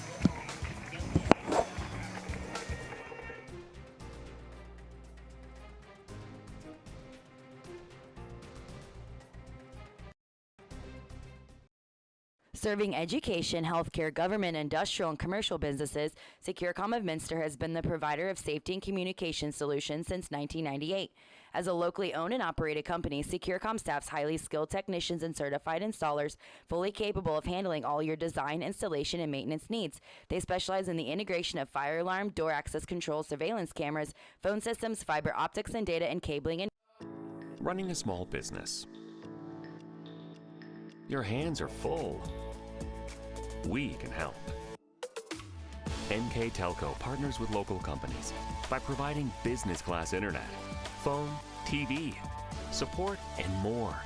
Speaker 21: Serving education, healthcare, government, industrial, and commercial businesses, SecureCom of Minster has been the provider of safety and communication solutions since 1998. As a locally owned and operated company, SecureCom staffs highly skilled technicians and certified installers, fully capable of handling all your design, installation, and maintenance needs. They specialize in the integration of fire alarm, door access control, surveillance cameras, phone systems, fiber optics, and data and cabling. And
Speaker 22: running a small business. Your hands are full. We can help. NKTelco partners with local companies by providing business-class internet, phone, TV, support, and more.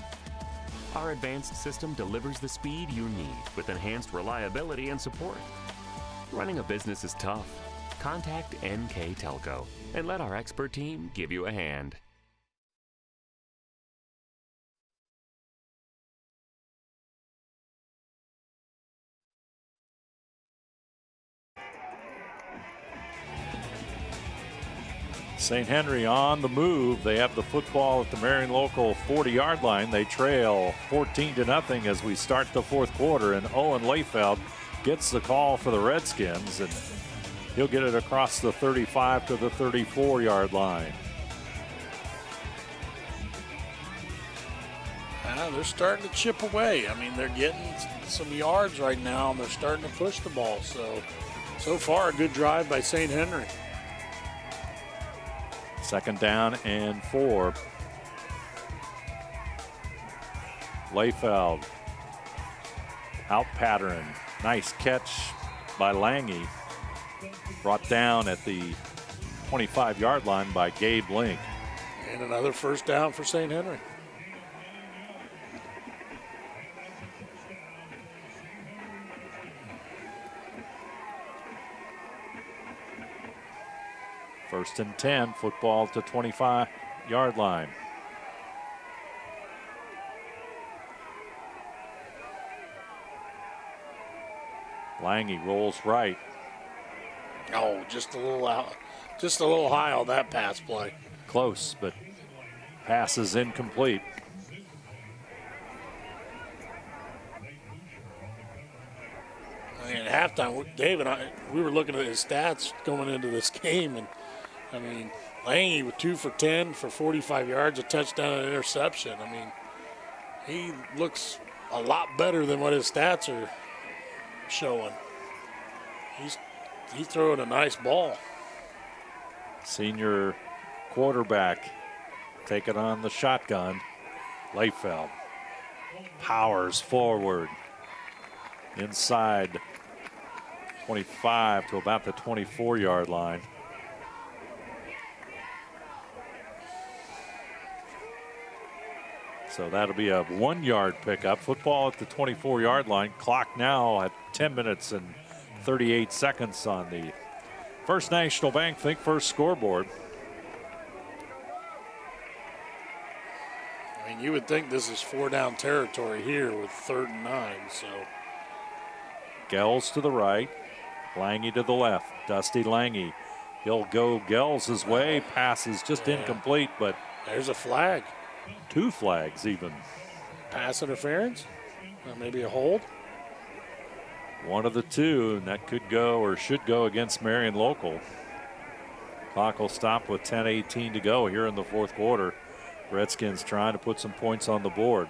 Speaker 22: Our advanced system delivers the speed you need with enhanced reliability and support. Running a business is tough. Contact NKTelco and let our expert team give you a hand.
Speaker 1: St. Henry on the move. They have the football at the Marion Local 40-yard line. They trail 14-0 as we start the fourth quarter, and Owen Layfeld gets the call for the Redskins, and he'll get it across the 35 to the 34-yard line.
Speaker 2: They're starting to chip away. I mean, they're getting some yards right now, and they're starting to push the ball. So far, a good drive by St. Henry.
Speaker 1: 2nd down and 4. Layfeld out pattern. Nice catch by Lange. Brought down at the 25-yard line by Gabe Link.
Speaker 2: And another first down for St. Henry.
Speaker 1: First and 10, football to 25-yard line. Lange rolls right.
Speaker 2: Oh, just a little out, just a little high on that pass play.
Speaker 1: Close, but pass is incomplete.
Speaker 2: I mean, at halftime, Dave and I, we were looking at his stats going into this game, and I mean, Lange with 2 for 10 for 45 yards, a touchdown and an interception. I mean, he looks a lot better than what his stats are showing. He's throwing a nice ball.
Speaker 1: Senior quarterback taking on the shotgun. Layfeld powers forward inside 25 to about the 24-yard line. So that'll be a 1-yard pickup. Football at the 24-yard line. Clock now at 10 minutes and 38 seconds on the First National Bank Think First scoreboard.
Speaker 2: I mean, you would think this is 4-down territory here with 3rd and 9. So
Speaker 1: Gels to the right, Lange to the left. Dusty Lange. He'll go Gels' way. Pass is just incomplete, but
Speaker 2: there's a flag.
Speaker 1: 2 flags even.
Speaker 2: Pass interference, or maybe a hold.
Speaker 1: One of the two, and that could go or should go against Marion Local. Clock will stop with 10:18 to go here in the fourth quarter. Redskins trying to put some points on the board.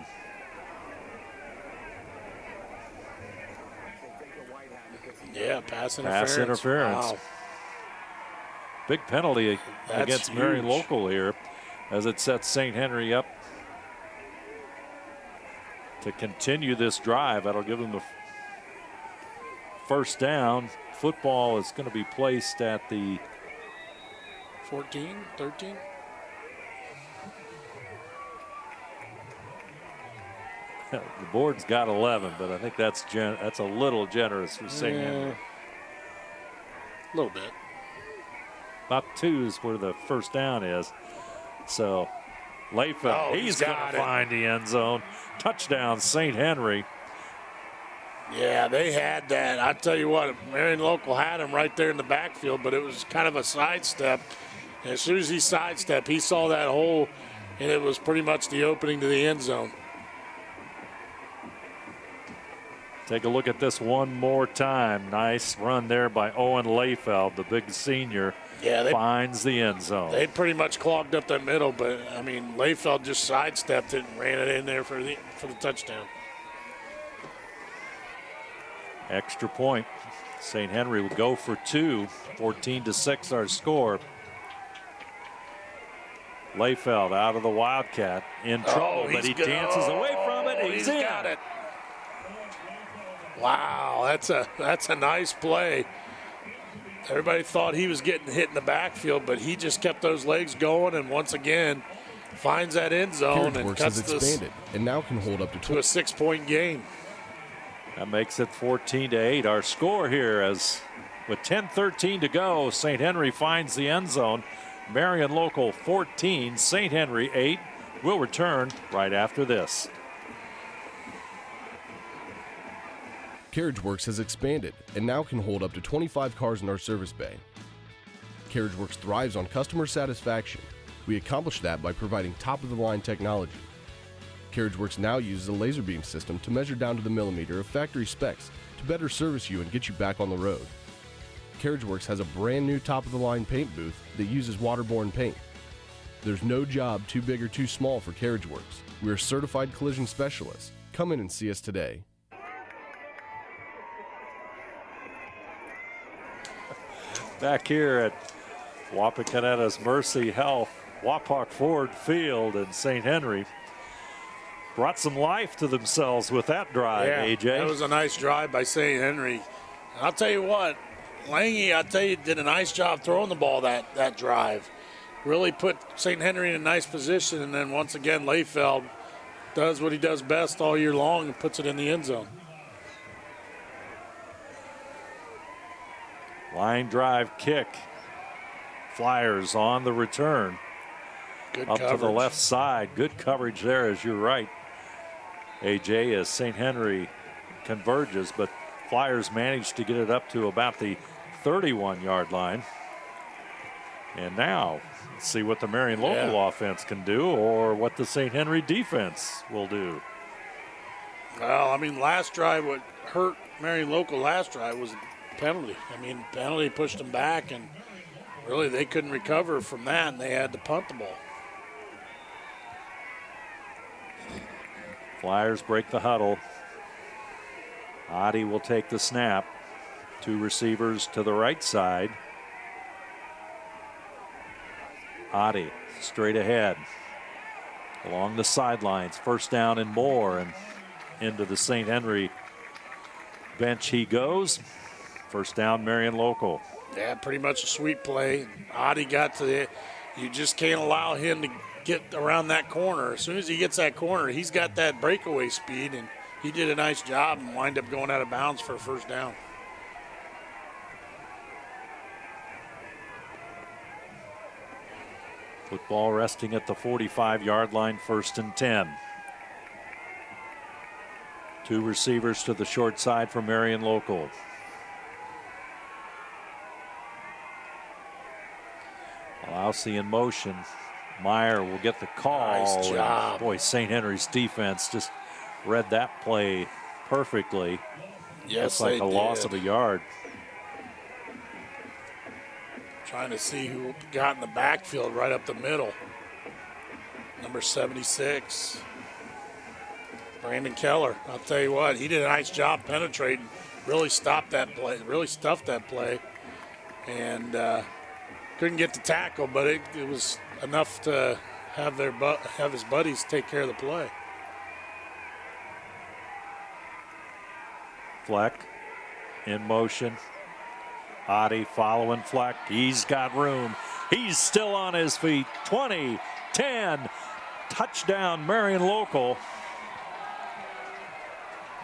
Speaker 2: Yeah, pass interference.
Speaker 1: Pass interference.
Speaker 2: Wow.
Speaker 1: Big penalty
Speaker 2: That's
Speaker 1: against Marion
Speaker 2: huge.
Speaker 1: Local here as it sets St. Henry up to continue this drive. That'll give them the first down. Football is going to be placed at the
Speaker 2: 14, 13?
Speaker 1: The board's got 11, but I think that's a little generous for St. Henry.
Speaker 2: A little bit.
Speaker 1: About 2 is where the first down is. So Layfield, he's going to find the end zone. Touchdown, St. Henry.
Speaker 2: Yeah, they had that. I tell you what, Marion Local had him right there in the backfield, but it was kind of a sidestep. And as soon as he sidestepped, he saw that hole, and it was pretty much the opening to the end zone.
Speaker 1: Take a look at this one more time. Nice run there by Owen Layfeld, the big senior.
Speaker 2: Yeah, they
Speaker 1: finds the end zone.
Speaker 2: They pretty much clogged up that middle, but I mean, Layfeld just sidestepped it and ran it in there for the touchdown.
Speaker 1: Extra point. St. Henry will go for 2. 14-6 our score. Layfeld out of the Wildcat in trouble, but he dances away from it. He's in.
Speaker 2: Got it. Wow, that's a nice play. Everybody thought he was getting hit in the backfield, but he just kept those legs going, and once again finds that end zone and cuts this
Speaker 4: and now can hold up to
Speaker 2: a 6-point game.
Speaker 1: That makes it 14-8. Our score here, as with 10:13 to go, St. Henry finds the end zone. Marion Local 14, St. Henry 8. We'll return right after this.
Speaker 4: CarriageWorks has expanded and now can hold up to 25 cars in our service bay. CarriageWorks thrives on customer satisfaction. We accomplish that by providing top-of-the-line technology. CarriageWorks now uses a laser beam system to measure down to the millimeter of factory specs to better service you and get you back on the road. CarriageWorks has a brand new top-of-the-line paint booth that uses waterborne paint. There's no job too big or too small for CarriageWorks. We're certified collision specialists. Come in and see us today.
Speaker 1: Back here at WAPAKONETA's Mercy Health, Wapak Ford Field in St. Henry brought some life to themselves with that drive, AJ.
Speaker 2: That was a nice drive by St. Henry. And I'll tell you what, Lange, did a nice job throwing the ball that drive. Really put St. Henry in a nice position, and then once again, Layfeld does what he does best all year long and puts it in the end zone.
Speaker 1: Line drive kick. Flyers on the return.
Speaker 2: Good
Speaker 1: up
Speaker 2: coverage.
Speaker 1: To the left side. Good coverage there, as you're right, AJ, as St. Henry converges, but Flyers managed to get it up to about the 31-yard line. And now, let's see what the Marion Local offense can do, or what the St. Henry defense will do.
Speaker 2: Well, I mean, last drive, what hurt Marion Local last drive was penalty. I mean, penalty pushed them back, and really they couldn't recover from that, and they had to punt the ball.
Speaker 1: Flyers break the huddle. Adi will take the snap. 2 receivers to the right side. Adi straight ahead. Along the sidelines. First down and more, and into the St. Henry bench he goes. First down, Marion Local.
Speaker 2: Yeah, pretty much a sweet play. Adi got to it. You just can't allow him to get around that corner. As soon as he gets that corner, he's got that breakaway speed, and he did a nice job and wind up going out of bounds for a first down.
Speaker 1: Football resting at the 45-yard line, 1st and 10. 2 receivers to the short side for Marion Local. Lousy in motion. Meyer will get the call.
Speaker 2: Nice job.
Speaker 1: Boy, St. Henry's defense just read that play perfectly.
Speaker 2: Yes,
Speaker 1: It's like a loss of a yard.
Speaker 2: Trying to see who got in the backfield right up the middle. Number 76, Brandon Keller. I'll tell you what, he did a nice job penetrating. Really stopped that play, really stuffed that play. And couldn't get the tackle, but it was enough to have his buddies take care of the play.
Speaker 1: Fleck in motion. Adi following Fleck. He's got room. He's still on his feet. 20, 10, touchdown Marion Local.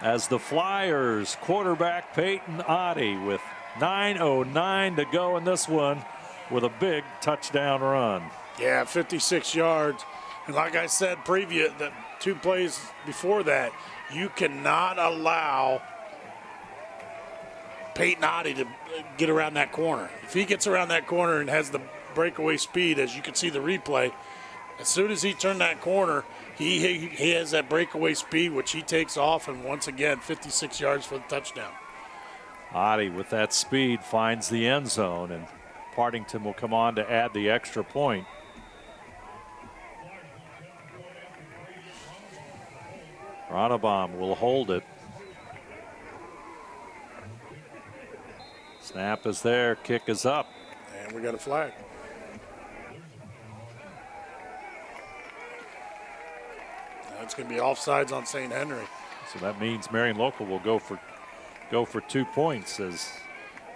Speaker 1: As the Flyers quarterback Peyton Adi with 9:09 to go in this one with a big touchdown run.
Speaker 2: Yeah, 56 yards. And like I said the 2 plays before that, you cannot allow Peyton Adi to get around that corner. If he gets around that corner and has the breakaway speed, as you can see the replay, as soon as he turned that corner, he has that breakaway speed, which he takes off, and once again, 56 yards for the touchdown.
Speaker 1: Adi with that speed finds the end zone, and Partington will come on to add the extra point. Ronnebaum will hold it. Snap is there, kick is up.
Speaker 2: And we got a flag. It's going to be offsides on St. Henry.
Speaker 1: So that means Marion Local will go for 2 points.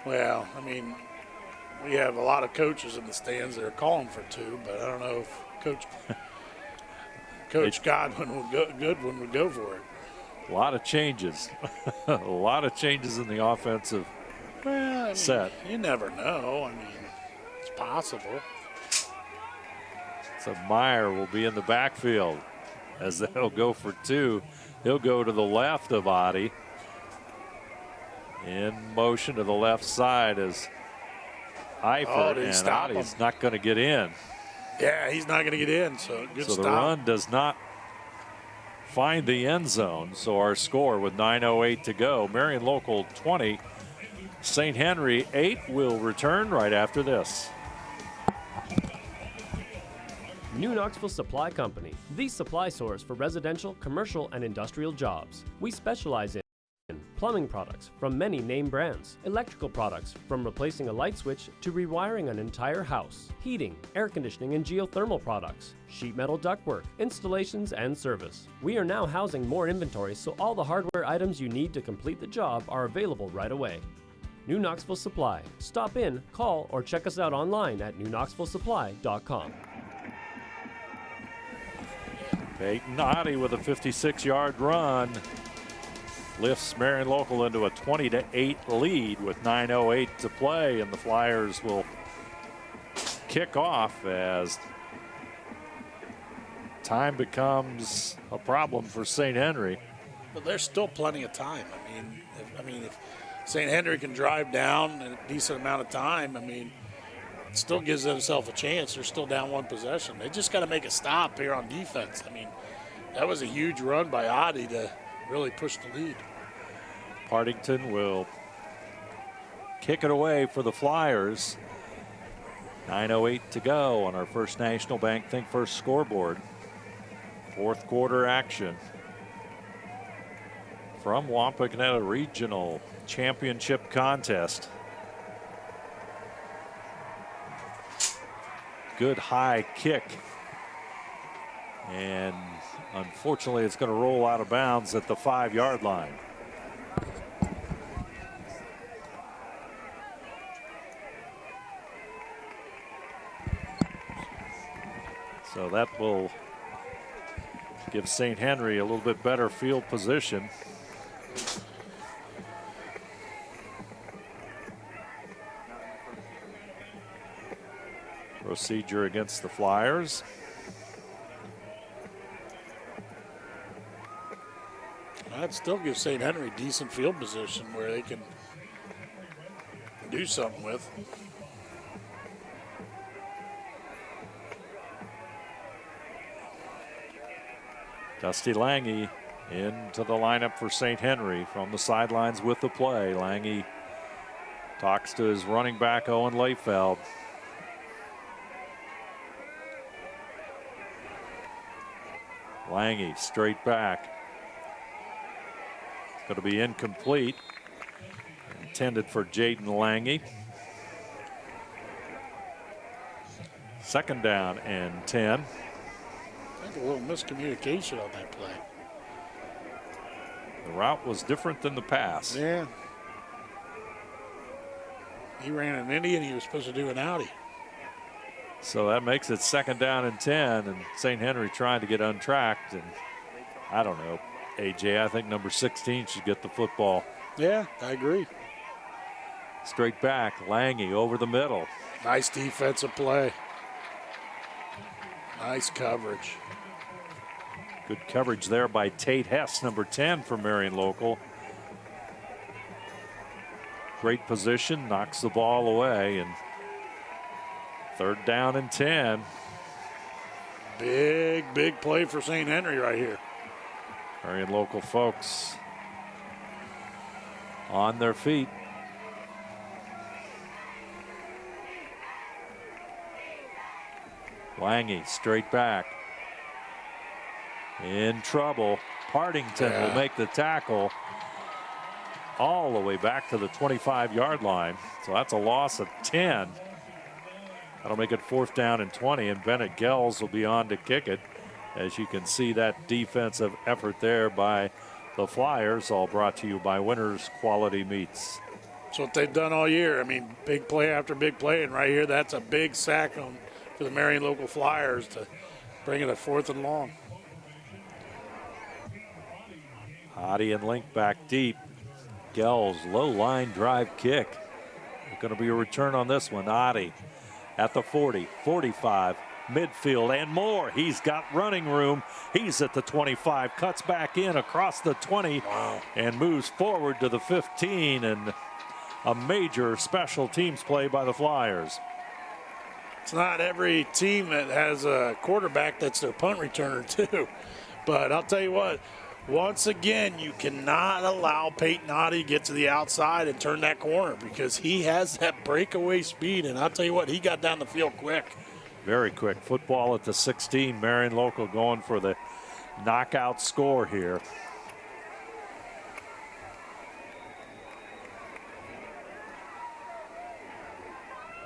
Speaker 2: Well, I mean, we have a lot of coaches in the stands that are calling for 2, but I don't know if Coach Goodwin would go for it.
Speaker 1: A lot of changes. A lot of changes in the offensive set.
Speaker 2: You never know. I mean, it's possible.
Speaker 1: So Meyer will be in the backfield as they'll go for 2. He'll go to the left of Adi. In motion to the left side is Eifert, and Adi's not going to get in.
Speaker 2: Yeah, he's not going to get in, so good stop.
Speaker 1: So the run does not find the end zone. So our score with 9:08 to go, Marion Local 20, St. Henry 8. Will return right after this.
Speaker 5: New Knoxville Supply Company, the supply source for residential, commercial, and industrial jobs. We specialize in plumbing products from many name brands, electrical products from replacing a light switch to rewiring an entire house, heating, air conditioning, and geothermal products, sheet metal ductwork, installations, and service. We are now housing more inventory, so all the hardware items you need to complete the job are available right away. New Knoxville Supply. Stop in, call, or check us out online at newknoxvillesupply.com.
Speaker 1: Peyton Adi with a 56-yard run lifts Marion Local into a 20-8 lead with 9:08 to play, and the Flyers will kick off as time becomes a problem for St. Henry.
Speaker 2: But there's still plenty of time. I mean, if St. Henry can drive down in a decent amount of time, I mean, it still gives themselves a chance. They're still down 1 possession. They just got to make a stop here on defense. I mean, that was a huge run by Adi to really push the lead.
Speaker 1: Partington will kick it away for the Flyers. 9:08 to go on our First National Bank Think First scoreboard. 4th quarter action from WAPAKONETA Regional Championship Contest. Good high kick, and unfortunately it's going to roll out of bounds at the 5-yard line. So that will give St. Henry a little bit better field position. Procedure against the Flyers.
Speaker 2: That still gives St. Henry decent field position where they can do something with.
Speaker 1: Dusty Lange into the lineup for St. Henry from the sidelines with the play. Lange talks to his running back, Owen Layfeld. Lange straight back. It's going to be incomplete. Intended for Jaden Lange. 2nd down and 10.
Speaker 2: I think a little miscommunication on that play.
Speaker 1: The route was different than the pass.
Speaker 2: Yeah. He ran an Indy and he was supposed to do an outie.
Speaker 1: So that makes it 2nd down and 10, and St. Henry trying to get untracked. And I don't know, AJ, I think number 16 should get the football.
Speaker 2: Yeah, I agree.
Speaker 1: Straight back, Lange over the middle.
Speaker 2: Nice defensive play. Nice coverage.
Speaker 1: Good coverage there by Tate Hess, number 10 for Marion Local. Great position, knocks the ball away, and 3rd down and 10.
Speaker 2: Big play for St. Henry right here.
Speaker 1: Marion Local folks on their feet. Lange straight back. In trouble. Partington will make the tackle all the way back to the 25-yard line. So that's a loss of 10. That'll make it 4th down and 20, and Bennett Gels will be on to kick it. As you can see, that defensive effort there by the Flyers, all brought to you by Winners Quality Meats.
Speaker 2: That's what they've done all year. I mean, big play after big play, and right here, that's a big sack for the Marion Local Flyers to bring it at 4th and long.
Speaker 1: Hottie and Link back deep. Gels, low line drive kick. Going to be a return on this one. Hottie at the 40, 45, midfield, and more. He's got running room. He's at the 25, cuts back in across the 20, and moves forward to the 15, and a major special teams play by the Flyers.
Speaker 2: It's not every team that has a quarterback that's their punt returner too, but I'll tell you what, once again, you cannot allow Peyton Hottie to get to the outside and turn that corner, because he has that breakaway speed, and I'll tell you what, he got down the field quick.
Speaker 1: Very quick. Football at the 16. Marion Local going for the knockout score here.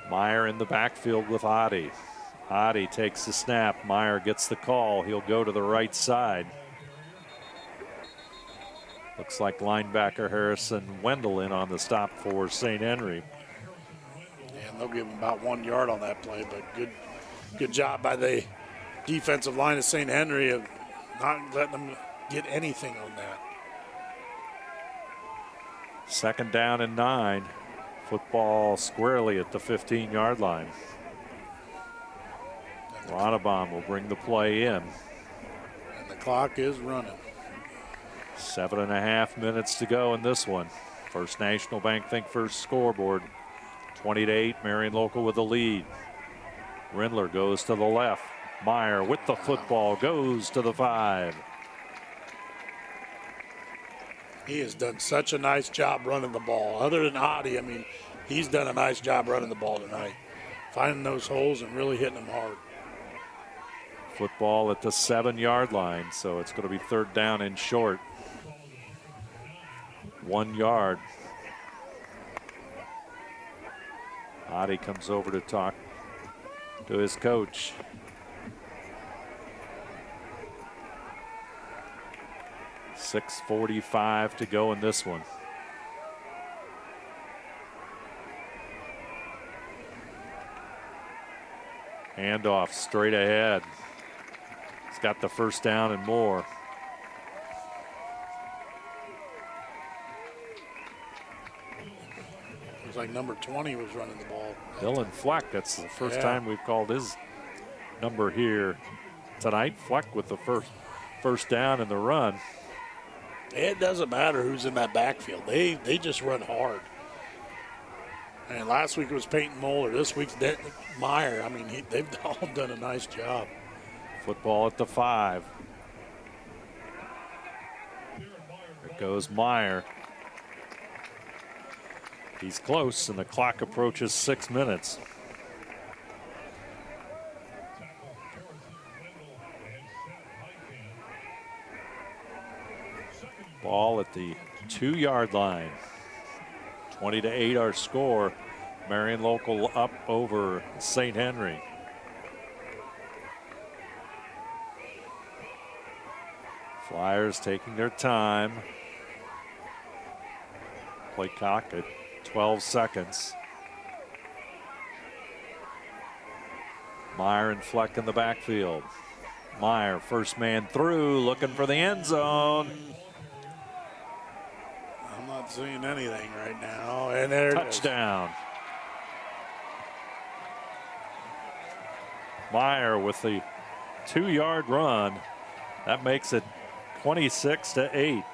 Speaker 1: Meyer in the backfield with Hottie. Hottie takes the snap. Meyer gets the call. He'll go to the right side. Looks like linebacker Harrison Wendell in on the stop for St. Henry.
Speaker 2: And they'll give him about 1 yard on that play, but good job by the defensive line of St. Henry of not letting them get anything on that.
Speaker 1: 2nd down and 9. Football squarely at the 15-yard line. Ronnebaum will bring the play in.
Speaker 2: And the clock is running.
Speaker 1: 7.5 minutes to go in this one. First National Bank Think First scoreboard. 20-8, Marion Local with the lead. Rindler goes to the left. Meyer with the football goes to the 5.
Speaker 2: He has done such a nice job running the ball. Other than Hottie, I mean, he's done a nice job running the ball tonight. Finding those holes and really hitting them hard.
Speaker 1: Football at the 7-yard line, so it's going to be 3rd down and short. 1 yard. Hottie comes over to talk to his coach. .6:45 to go in this one. Handoff straight ahead. He's got the 1st down and more.
Speaker 2: Looks like number 20 was running the ball.
Speaker 1: Dylan Fleck, that's the first time we've called his number here tonight. Fleck with the first down in the run.
Speaker 2: It doesn't matter who's in that backfield. They just run hard. And last week it was Peyton Moeller. This week's Meyer. I mean, they've all done a nice job.
Speaker 1: Football at the 5. There goes Meyer. He's close, and the clock approaches 6 minutes. Ball at the 2-yard line. 20-8 our score. Marion Local up over St. Henry. Flyers taking their time. Play clock at 12 seconds. Meyer and Fleck in the backfield. Meyer, first man through, looking for the end zone.
Speaker 2: I'm not seeing anything right now. And there it is.
Speaker 1: Touchdown. Meyer with the 2-yard run. That makes it 26-8.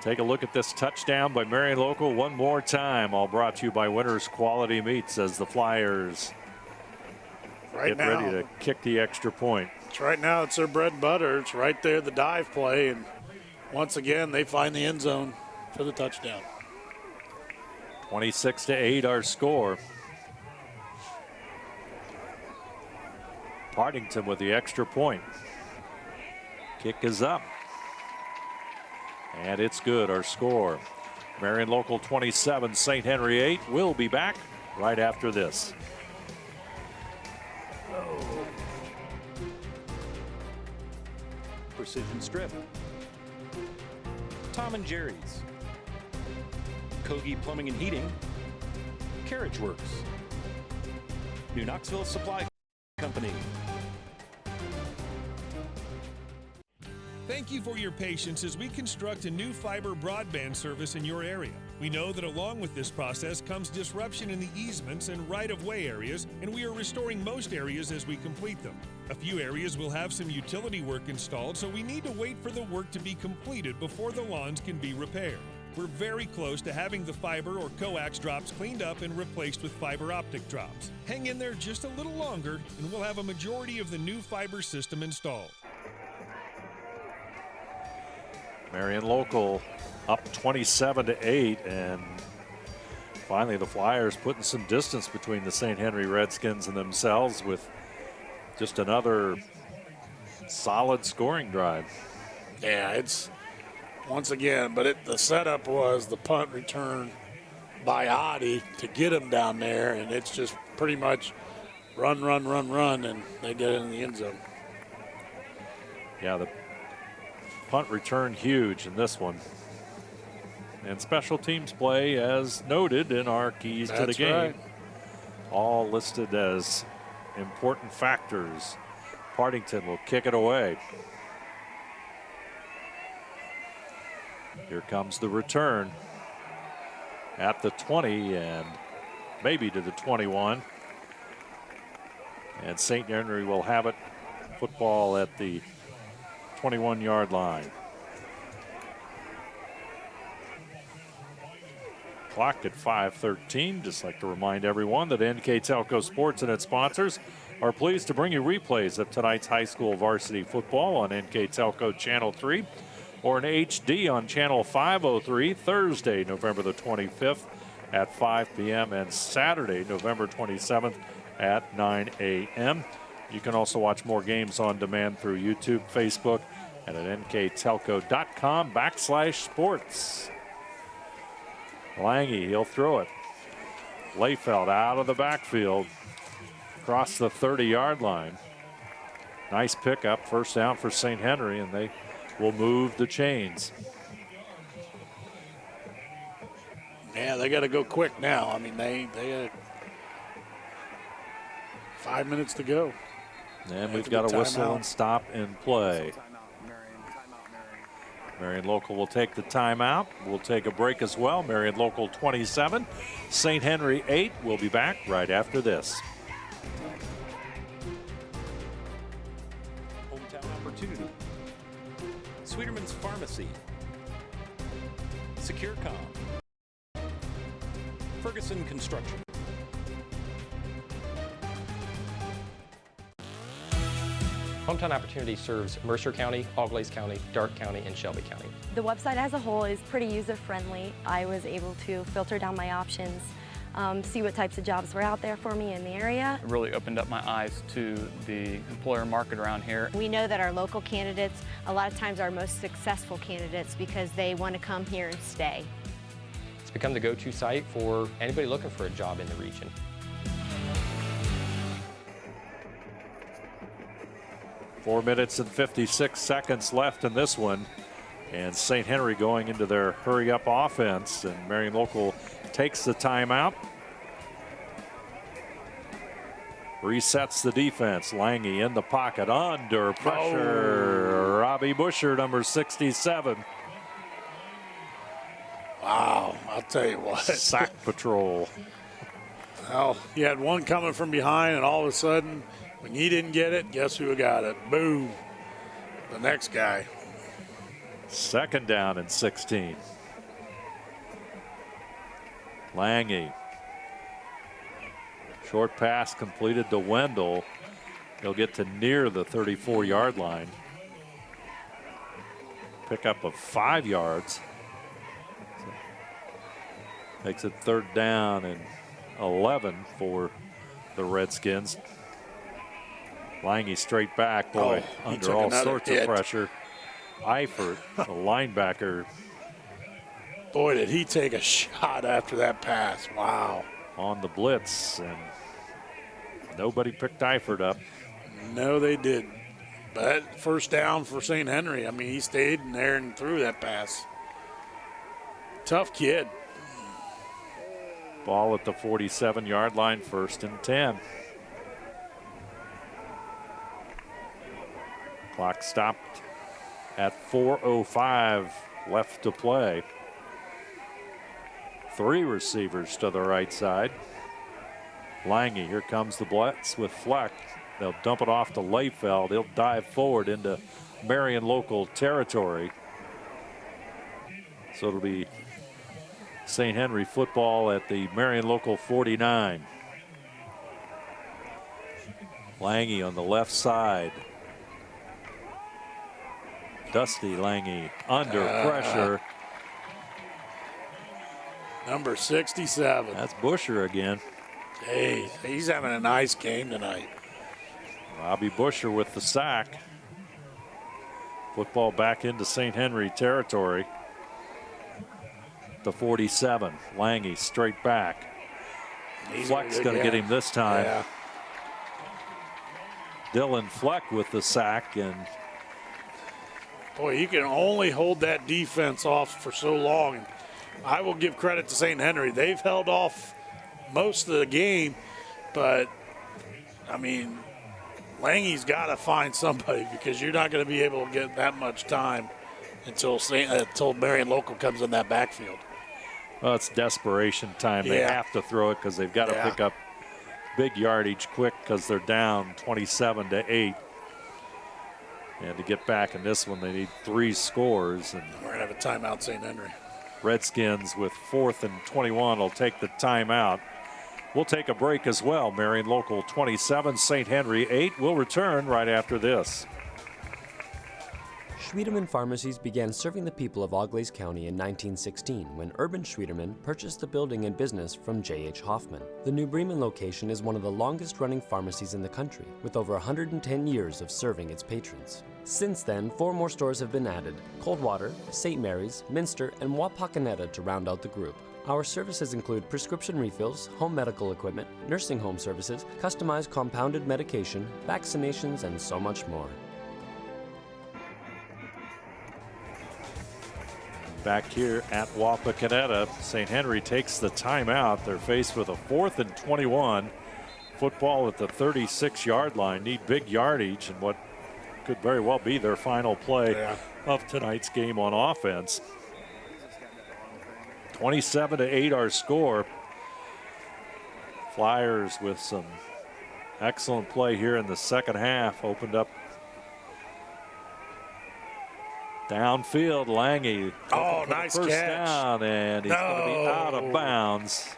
Speaker 1: Take a look at this touchdown by Marion Local one more time. All brought to you by Winners Quality Meats as the Flyers get ready to kick the extra point.
Speaker 2: Right now it's their bread and butter. It's right there, the dive play. And once again, they find the end zone for the touchdown.
Speaker 1: 26-8 our score. Partington with the extra point. Kick is up. And it's good, our score. Marion Local 27, St. Henry 8. We'll be back right after this.
Speaker 3: Precision Strip. Tom and Jerry's. Kogi Plumbing and Heating. Carriage Works. New Knoxville Supply Company.
Speaker 6: Thank you for your patience as we construct a new fiber broadband service in your area. We know that along with this process comes disruption in the easements and right-of-way areas, and we are restoring most areas as we complete them. A few areas will have some utility work installed, so we need to wait for the work to be completed before the lawns can be repaired. We're very close to having the fiber or coax drops cleaned up and replaced with fiber optic drops. Hang in there just a little longer, and we'll have a majority of the new fiber system installed.
Speaker 1: Marion Local up 27-8, and finally the Flyers putting some distance between the St. Henry Redskins and themselves with just another solid scoring drive.
Speaker 2: Yeah, it's once again, but the setup was the punt return by Adi to get him down there, and it's just pretty much run, and they get it in the end zone.
Speaker 1: Yeah, the punt return huge in this one. And special teams play, as noted in our keys to the game,
Speaker 2: right.
Speaker 1: all listed as important factors. Partington will kick it away. Here comes the return at the 20 and maybe to the 21. And St. Henry will have it, football at the 21-yard line. Clock at 5:13. Just like to remind everyone that NKTelco Sports and its sponsors are pleased to bring you replays of tonight's high school varsity football on NKTelco Channel 3 or in HD on Channel 503 Thursday, November the 25th at 5 p.m. and Saturday, November 27th at 9 a.m. You can also watch more games on demand through YouTube, Facebook, and at nktelco.com/sports. Lange, he'll throw it. Layfeld out of the backfield, across the 30-yard line. Nice pickup, first down for St. Henry, and they will move the chains.
Speaker 2: Yeah, they got to go quick now. I mean, they got 5 minutes to go.
Speaker 1: And we've got a whistle and stop and play. Marion Local will take the timeout. We'll take a break as well. Marion Local 27, St. Henry 8. We'll be back right after this.
Speaker 3: Hometown Opportunity. Sweeterman's Pharmacy. SecureCom. Ferguson Construction.
Speaker 7: Hometown Opportunity serves Mercer County, Auglaize County, Darke County, and Shelby County.
Speaker 23: The website as a whole is pretty user-friendly. I was able to filter down my options, see what types of jobs were out there for me in the area.
Speaker 24: It really opened up my eyes to the employer market around here.
Speaker 25: We know that our local candidates a lot of times are our most successful candidates because they want to come here and stay.
Speaker 7: It's become the go-to site for anybody looking for a job in the region.
Speaker 1: 4 minutes and 56 seconds left in this one. And St. Henry going into their hurry-up offense. And Marion Local takes the timeout. Resets the defense. Lange in the pocket, under pressure. Robbie Busher, number 67.
Speaker 2: Wow, I'll tell you what.
Speaker 1: Sack patrol.
Speaker 2: Well, you had one coming from behind, and all of a sudden, when you didn't get it, guess who got it? Boom. The next guy.
Speaker 1: Second down and 16. Lange. Short pass completed to Wendell. He'll get to near the 34-yard line. Pickup of 5 yards. Makes it third down and 11 for the Redskins. Lange straight back, boy, under all sorts of pressure. Eifert, the linebacker.
Speaker 2: Boy, did he take a shot after that pass. Wow.
Speaker 1: On the blitz, and nobody picked Eifert up.
Speaker 2: No, they didn't. But first down for St. Henry. I mean, he stayed in there and threw that pass. Tough kid.
Speaker 1: Ball at the 47-yard line, 1st and 10. Clock stopped at 4:05 left to play. 3 receivers to the right side. Lange, here comes the blitz with Fleck. They'll dump it off to Layfeld. He'll dive forward into Marion Local territory. So it'll be St. Henry football at the Marion Local 49. Lange on the left side. Dusty Lange under pressure.
Speaker 2: Number 67.
Speaker 1: That's Busher again.
Speaker 2: Hey, he's having a nice game tonight.
Speaker 1: Robbie Busher with the sack. Football back into St. Henry territory. The 47. Lange straight back. Fleck's going to get him this time.
Speaker 2: Yeah.
Speaker 1: Dylan Fleck with the sack, and
Speaker 2: boy, you can only hold that defense off for so long. And I will give credit to St. Henry. They've held off most of the game, but, I mean, Lange's got to find somebody because you're not going to be able to get that much time until Marion Local comes in that backfield.
Speaker 1: Well, it's desperation time. They have to throw it because they've got to pick up big yardage quick because they're down 27-8. And to get back in this one, they need 3 scores. And
Speaker 2: we're going to have a timeout, St. Henry.
Speaker 1: Redskins with 4th and 21 will take the timeout. We'll take a break as well. Marion Local 27, St. Henry 8. We'll return right after this.
Speaker 5: Schwiedemann Pharmacies began serving the people of Auglaize County in 1916 when Urban Schwiedemann purchased the building and business from J.H. Hoffman. The New Bremen location is one of the longest-running pharmacies in the country, with over 110 years of serving its patrons. Since then, 4 more stores have been added: Coldwater, St. Mary's, Minster, and WAPAKONETA to round out the group. Our services include prescription refills, home medical equipment, nursing home services, customized compounded medication, vaccinations, and so much more.
Speaker 1: Back here at WAPAKONETA, St. Henry takes the timeout. They're faced with a 4th and 21. Football at the 36-yard line. Need big yardage and what could very well be their final play of tonight's game on offense. 27-8 our score. Flyers with some excellent play here in the second half. Opened up downfield. Lange.
Speaker 2: Oh, nice
Speaker 1: first
Speaker 2: catch.
Speaker 1: Down, and he's going to be out of bounds.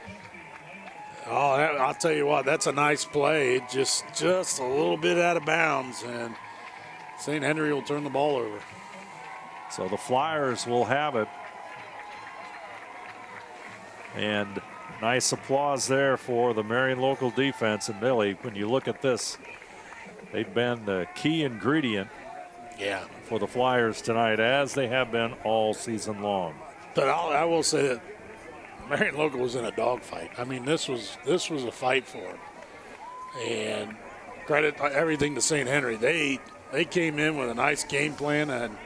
Speaker 2: Oh, I'll tell you what, that's a nice play. Just a little bit out of bounds, and St. Henry will turn the ball over.
Speaker 1: So the Flyers will have it. And nice applause there for the Marion Local defense. And Billy, when you look at this, they've been the key ingredient for the Flyers tonight, as they have been all season long.
Speaker 2: But I will say that Marion Local was in a dogfight. I mean, this was a fight for them. And credit everything to St. Henry. They they came in with a nice game plan, and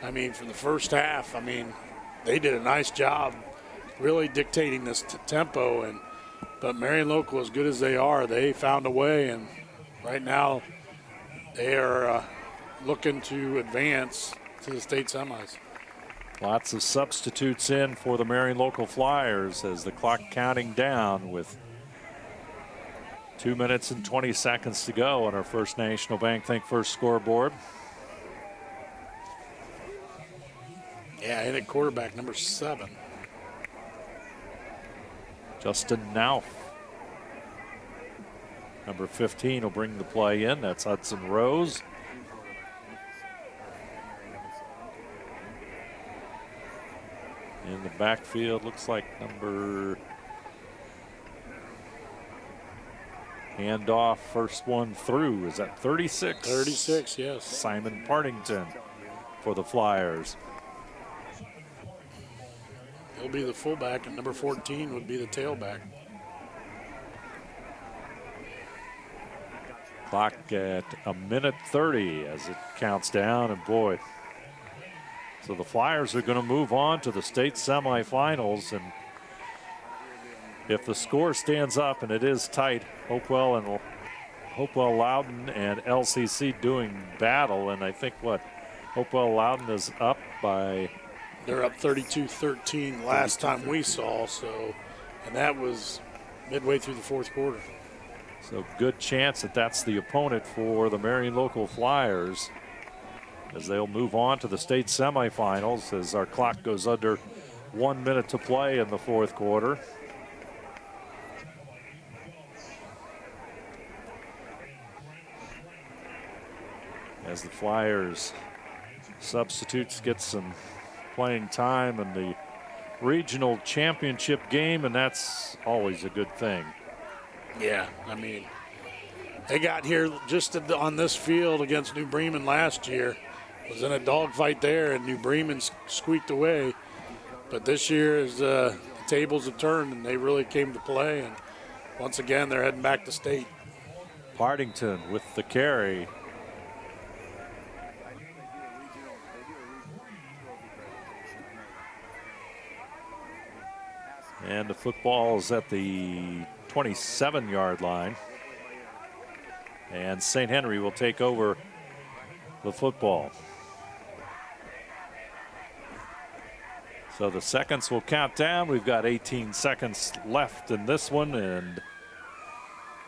Speaker 2: I mean, for the first half, I mean, they did a nice job really dictating this tempo. But Marion Local, as good as they are, they found a way, and right now they are looking to advance to the state semis.
Speaker 1: Lots of substitutes in for the Marion Local Flyers as the clock counting down with 2 minutes and 20 seconds to go on our First National Bank Think First scoreboard.
Speaker 2: Yeah, in at quarterback, number 7.
Speaker 1: Justin Nauf. Number 15 will bring the play in. That's Hudson Rose. In the backfield, looks like number... Handoff, first one through. Is that 36?
Speaker 2: 36, yes.
Speaker 1: Simon Partington for the Flyers.
Speaker 2: He'll be the fullback, and number 14 would be the tailback.
Speaker 1: Clock at 1:30 as it counts down, and boy. So the Flyers are going to move on to the state semifinals, and if the score stands up, and it is tight, Hopewell Loudon and LCC doing battle, and I think Hopewell Loudon is up by...
Speaker 2: They're up 32-13 last time we saw, and that was midway through the fourth quarter.
Speaker 1: So good chance that that's the opponent for the Marion Local Flyers as they'll move on to the state semifinals as our clock goes under 1 minute to play in the fourth quarter. As the Flyers substitutes get some playing time in the regional championship game, and that's always a good thing.
Speaker 2: Yeah, I mean, they got here just on this field against New Bremen last year. Was in a dogfight there, and New Bremen squeaked away. But this year, as the tables have turned, and they really came to play, and once again, they're heading back to state.
Speaker 1: Partington with the carry. And the football is at the 27-yard line. And St. Henry will take over the football. So the seconds will count down. We've got 18 seconds left in this one, and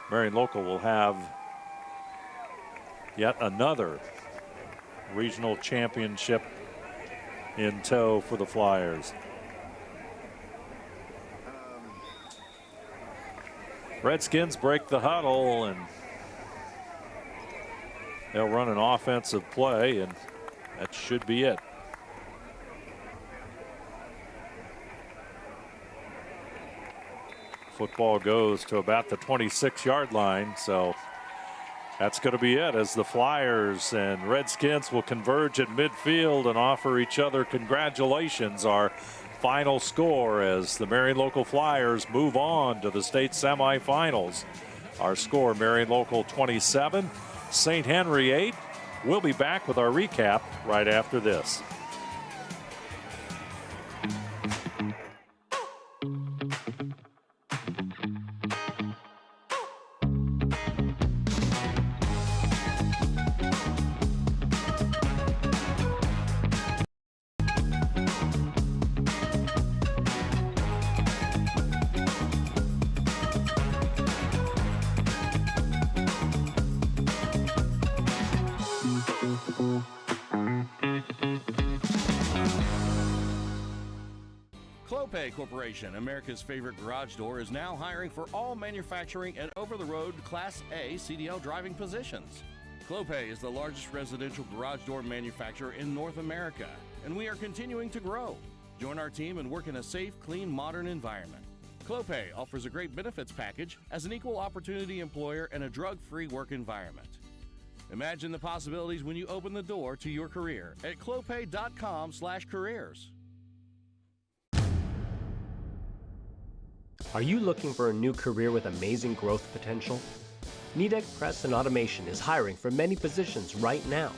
Speaker 1: Marion Local will have yet another regional championship in tow for the Flyers. Redskins break the huddle, and they'll run an offensive play, and that should be it. Football goes to about the 26-yard line, so that's going to be it as the Flyers and Redskins will converge at midfield and offer each other congratulations. Our final score as the Marion Local Flyers move on to the state semifinals. Our score, Marion Local 27, St. Henry 8. We'll be back with our recap right after this.
Speaker 8: Corporation, America's favorite garage door, is now hiring for all manufacturing and over-the-road Class A CDL driving positions. Clopay is the largest residential garage door manufacturer in North America, and we are continuing to grow. Join our team and work in a safe, clean, modern environment. Clopay offers a great benefits package as an equal opportunity employer and a drug-free work environment. Imagine the possibilities when you open the door to your career at clopay.com/careers.
Speaker 5: Are you looking for a new career with amazing growth potential? Nidec Press and Automation is hiring for many positions right now.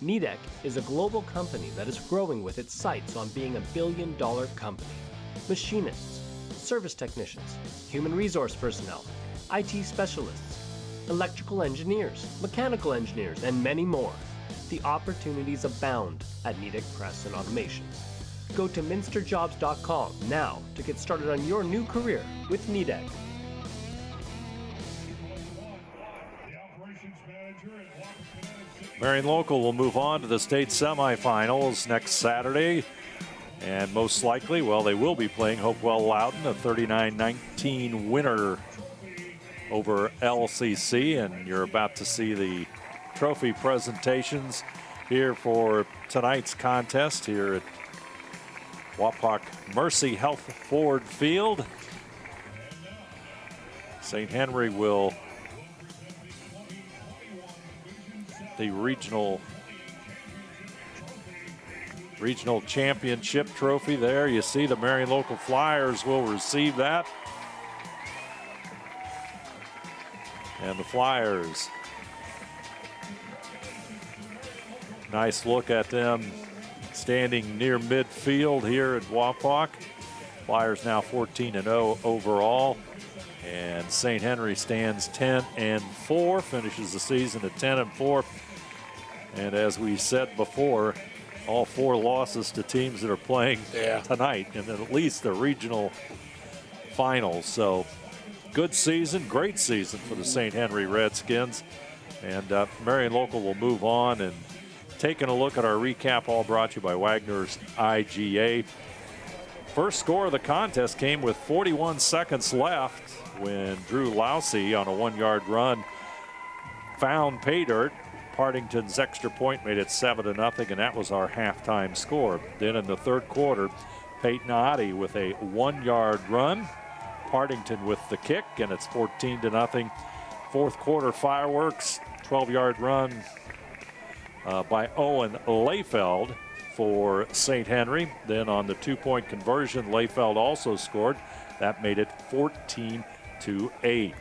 Speaker 5: Nidec is a global company that is growing with its sights on being a billion-dollar company. Machinists, service technicians, human resource personnel, IT specialists, electrical engineers, mechanical engineers, and many more. The opportunities abound at Nidec Press and Automation. Go to minsterjobs.com now to get started on your new career with Nidec.
Speaker 1: Marion Local will move on to the state semifinals next Saturday. And most likely, well, they will be playing Hopewell Loudon, a 39-19 winner over LCC. And you're about to see the trophy presentations here for tonight's contest here at Wapak Mercy Health Ford Field. St. Henry will the regional championship trophy there. You see the Marion Local Flyers will receive that. And the Flyers, nice look at them standing near midfield here at Wapak. Flyers now 14-0 overall. And St. Henry stands 10-4, finishes the season at 10-4. And as we said before, all 4 losses to teams that are playing tonight, and then at least the regional finals. So good season, great season for the St. Henry Redskins. And Marion Local will move on. And taking a look at our recap, all brought to you by Wagner's IGA. First score of the contest came with 41 seconds left when Drew Lousy on a 1-yard run found pay dirt. Partington's extra point made it 7-0, and that was our halftime score. Then in the third quarter, Peyton Oddie with a 1-yard run. Partington with the kick, and it's 14-0. Fourth quarter fireworks, 12-yard run by Owen Layfeld for St. Henry. Then on the 2-point conversion, Layfeld also scored. That made it 14-8.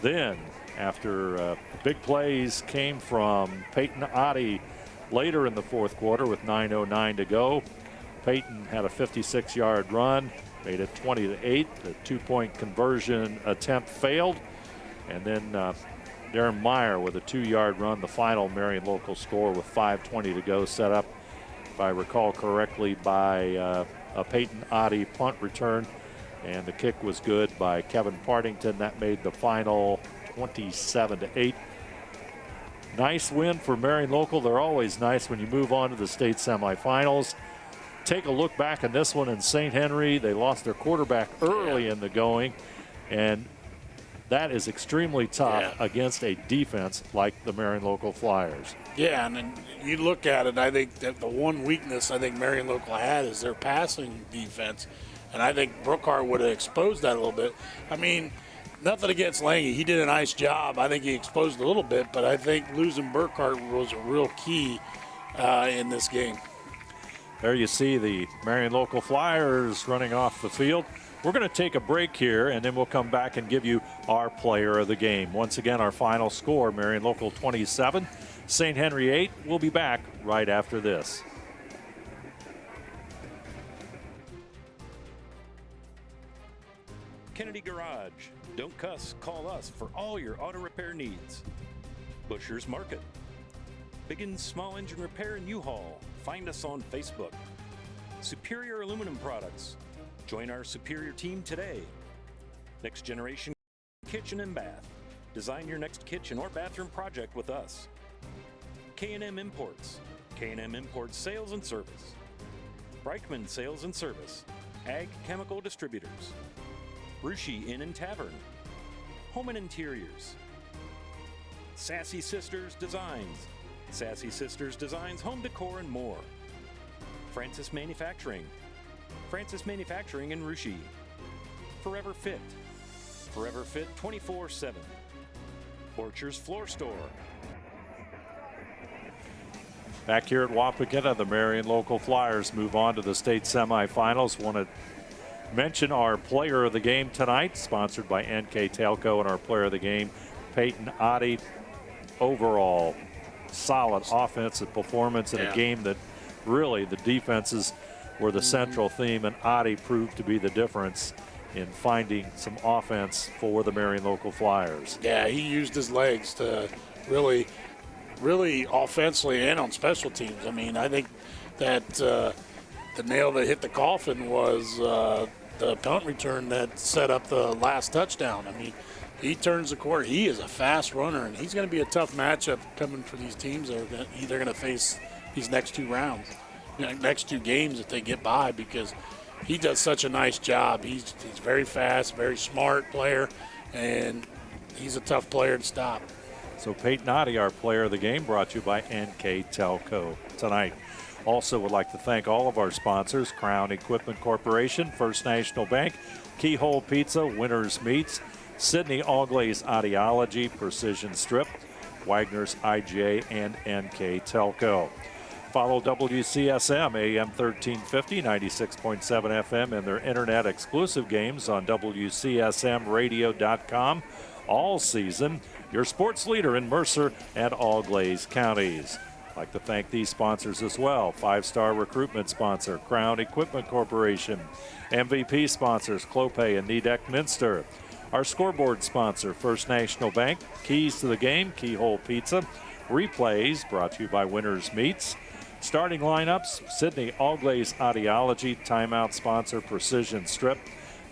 Speaker 1: Then, after big plays came from Peyton Oddie later in the fourth quarter with 9:09 to go. Peyton had a 56-yard run, made it 20-8. The 2-point conversion attempt failed. And then Darren Meyer with a 2-yard run, the final Marion Local score with 5:20 to go, set up, if I recall correctly, by a Peyton Oddie punt return. And the kick was good by Kevin Partington. That made the final 27-8. Nice win for Marion Local. They're always nice when you move on to the state semifinals. Take a look back in this one in St. Henry. They lost their quarterback early in the going, and that is extremely tough against a defense like the Marion Local Flyers.
Speaker 2: Yeah, and then you look at it, I think that the one weakness I think Marion Local had is their passing defense. And I think Brookhart would have exposed that a little bit. I mean, nothing against Lange. He did a nice job. I think he exposed a little bit, but I think losing Burkhart was a real key in this game.
Speaker 1: There you see the Marion Local Flyers running off the field. We're going to take a break here, and then we'll come back and give you our player of the game. Once again, our final score, Marion Local 27, St. Henry 8. We'll be back right after this.
Speaker 3: Kennedy Garage. Don't cuss, call us for all your auto repair needs. Busher's Market. Biggins Small Engine Repair and U-Haul. Find us on Facebook. Superior Aluminum Products. Join our Superior team today. Next Generation Kitchen and Bath. Design your next kitchen or bathroom project with us. K&M Imports. K&M Imports Sales and Service. Breichman Sales and Service. Ag Chemical Distributors. Rushi Inn and Tavern. Home and Interiors. Sassy Sisters Designs. Sassy Sisters Designs Home Decor and more. Francis Manufacturing. Francis Manufacturing in Rushi. Forever Fit. Forever Fit 24/7. Borcher's Floor Store.
Speaker 1: Back here at WAPAKONETA, the Marion Local Flyers move on to the state semifinals. Want to mention our player of the game tonight, sponsored by NKTelco, and our player of the game, Peyton Oddie. Overall, solid offensive performance in a game that really the defenses were the central theme, and Oddie proved to be the difference in finding some offense for the Marion Local Flyers.
Speaker 2: Yeah, he used his legs to really offensively and on special teams. I mean, I think that the nail that hit the coffin was the punt return that set up the last touchdown. I mean, he turns the corner. He is a fast runner, and he's going to be a tough matchup coming for these teams that are either going to face these next two rounds, next two games if they get by, because he does such a nice job. He's very fast, very smart player, and he's a tough player to stop.
Speaker 1: So Peyton Oddie, our player of the game, brought to you by NKTelco tonight. Also would like to thank all of our sponsors: Crown Equipment Corporation, First National Bank, Keyhole Pizza, Winners Meats, Sydney All-Glaze Audiology, Precision Strip, Wagner's IGA, and NKTelco. Follow WCSM AM 1350, 96.7 FM, and their internet exclusive games on WCSMradio.com all season. Your sports leader in Mercer and All-Glaze counties. I'd like to thank these sponsors as well. Five-star recruitment sponsor, Crown Equipment Corporation. MVP sponsors, Clopay and Nidec Minster. Our scoreboard sponsor, First National Bank. Keys to the game, Keyhole Pizza. Replays, brought to you by Winners Meats. Starting lineups, Sydney All-Glaze Audiology. Timeout sponsor, Precision Strip.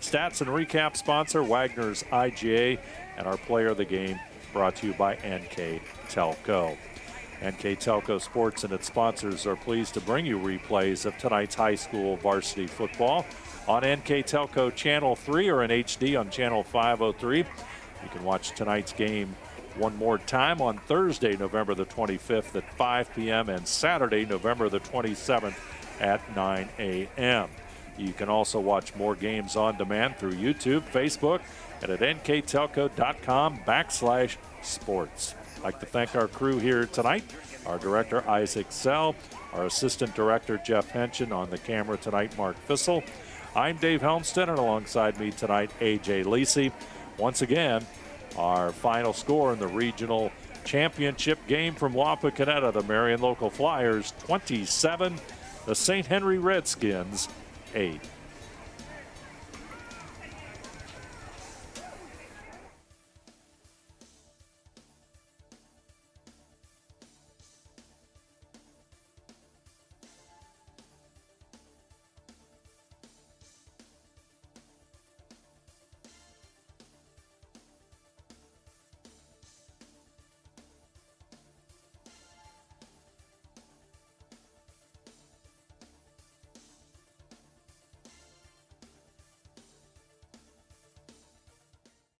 Speaker 1: Stats and recap sponsor, Wagner's IGA. And our player of the game, brought to you by NKTelco. NKTelco Sports and its sponsors are pleased to bring you replays of tonight's high school varsity football on NKTelco Channel 3 or in HD on Channel 503. You can watch tonight's game one more time on Thursday, November the 25th at 5 p.m. and Saturday, November the 27th at 9 a.m. You can also watch more games on demand through YouTube, Facebook, and at nktelco.com/sports. I'd like to thank our crew here tonight, our director, Isaac Sell, our assistant director, Jeff Henschen, on the camera tonight, Mark Fissel. I'm Dave Helmstead, and alongside me tonight, A.J. Lacey. Once again, our final score in the regional championship game from WAPAKONETA, the Marion Local Flyers 27, the St. Henry Redskins 8.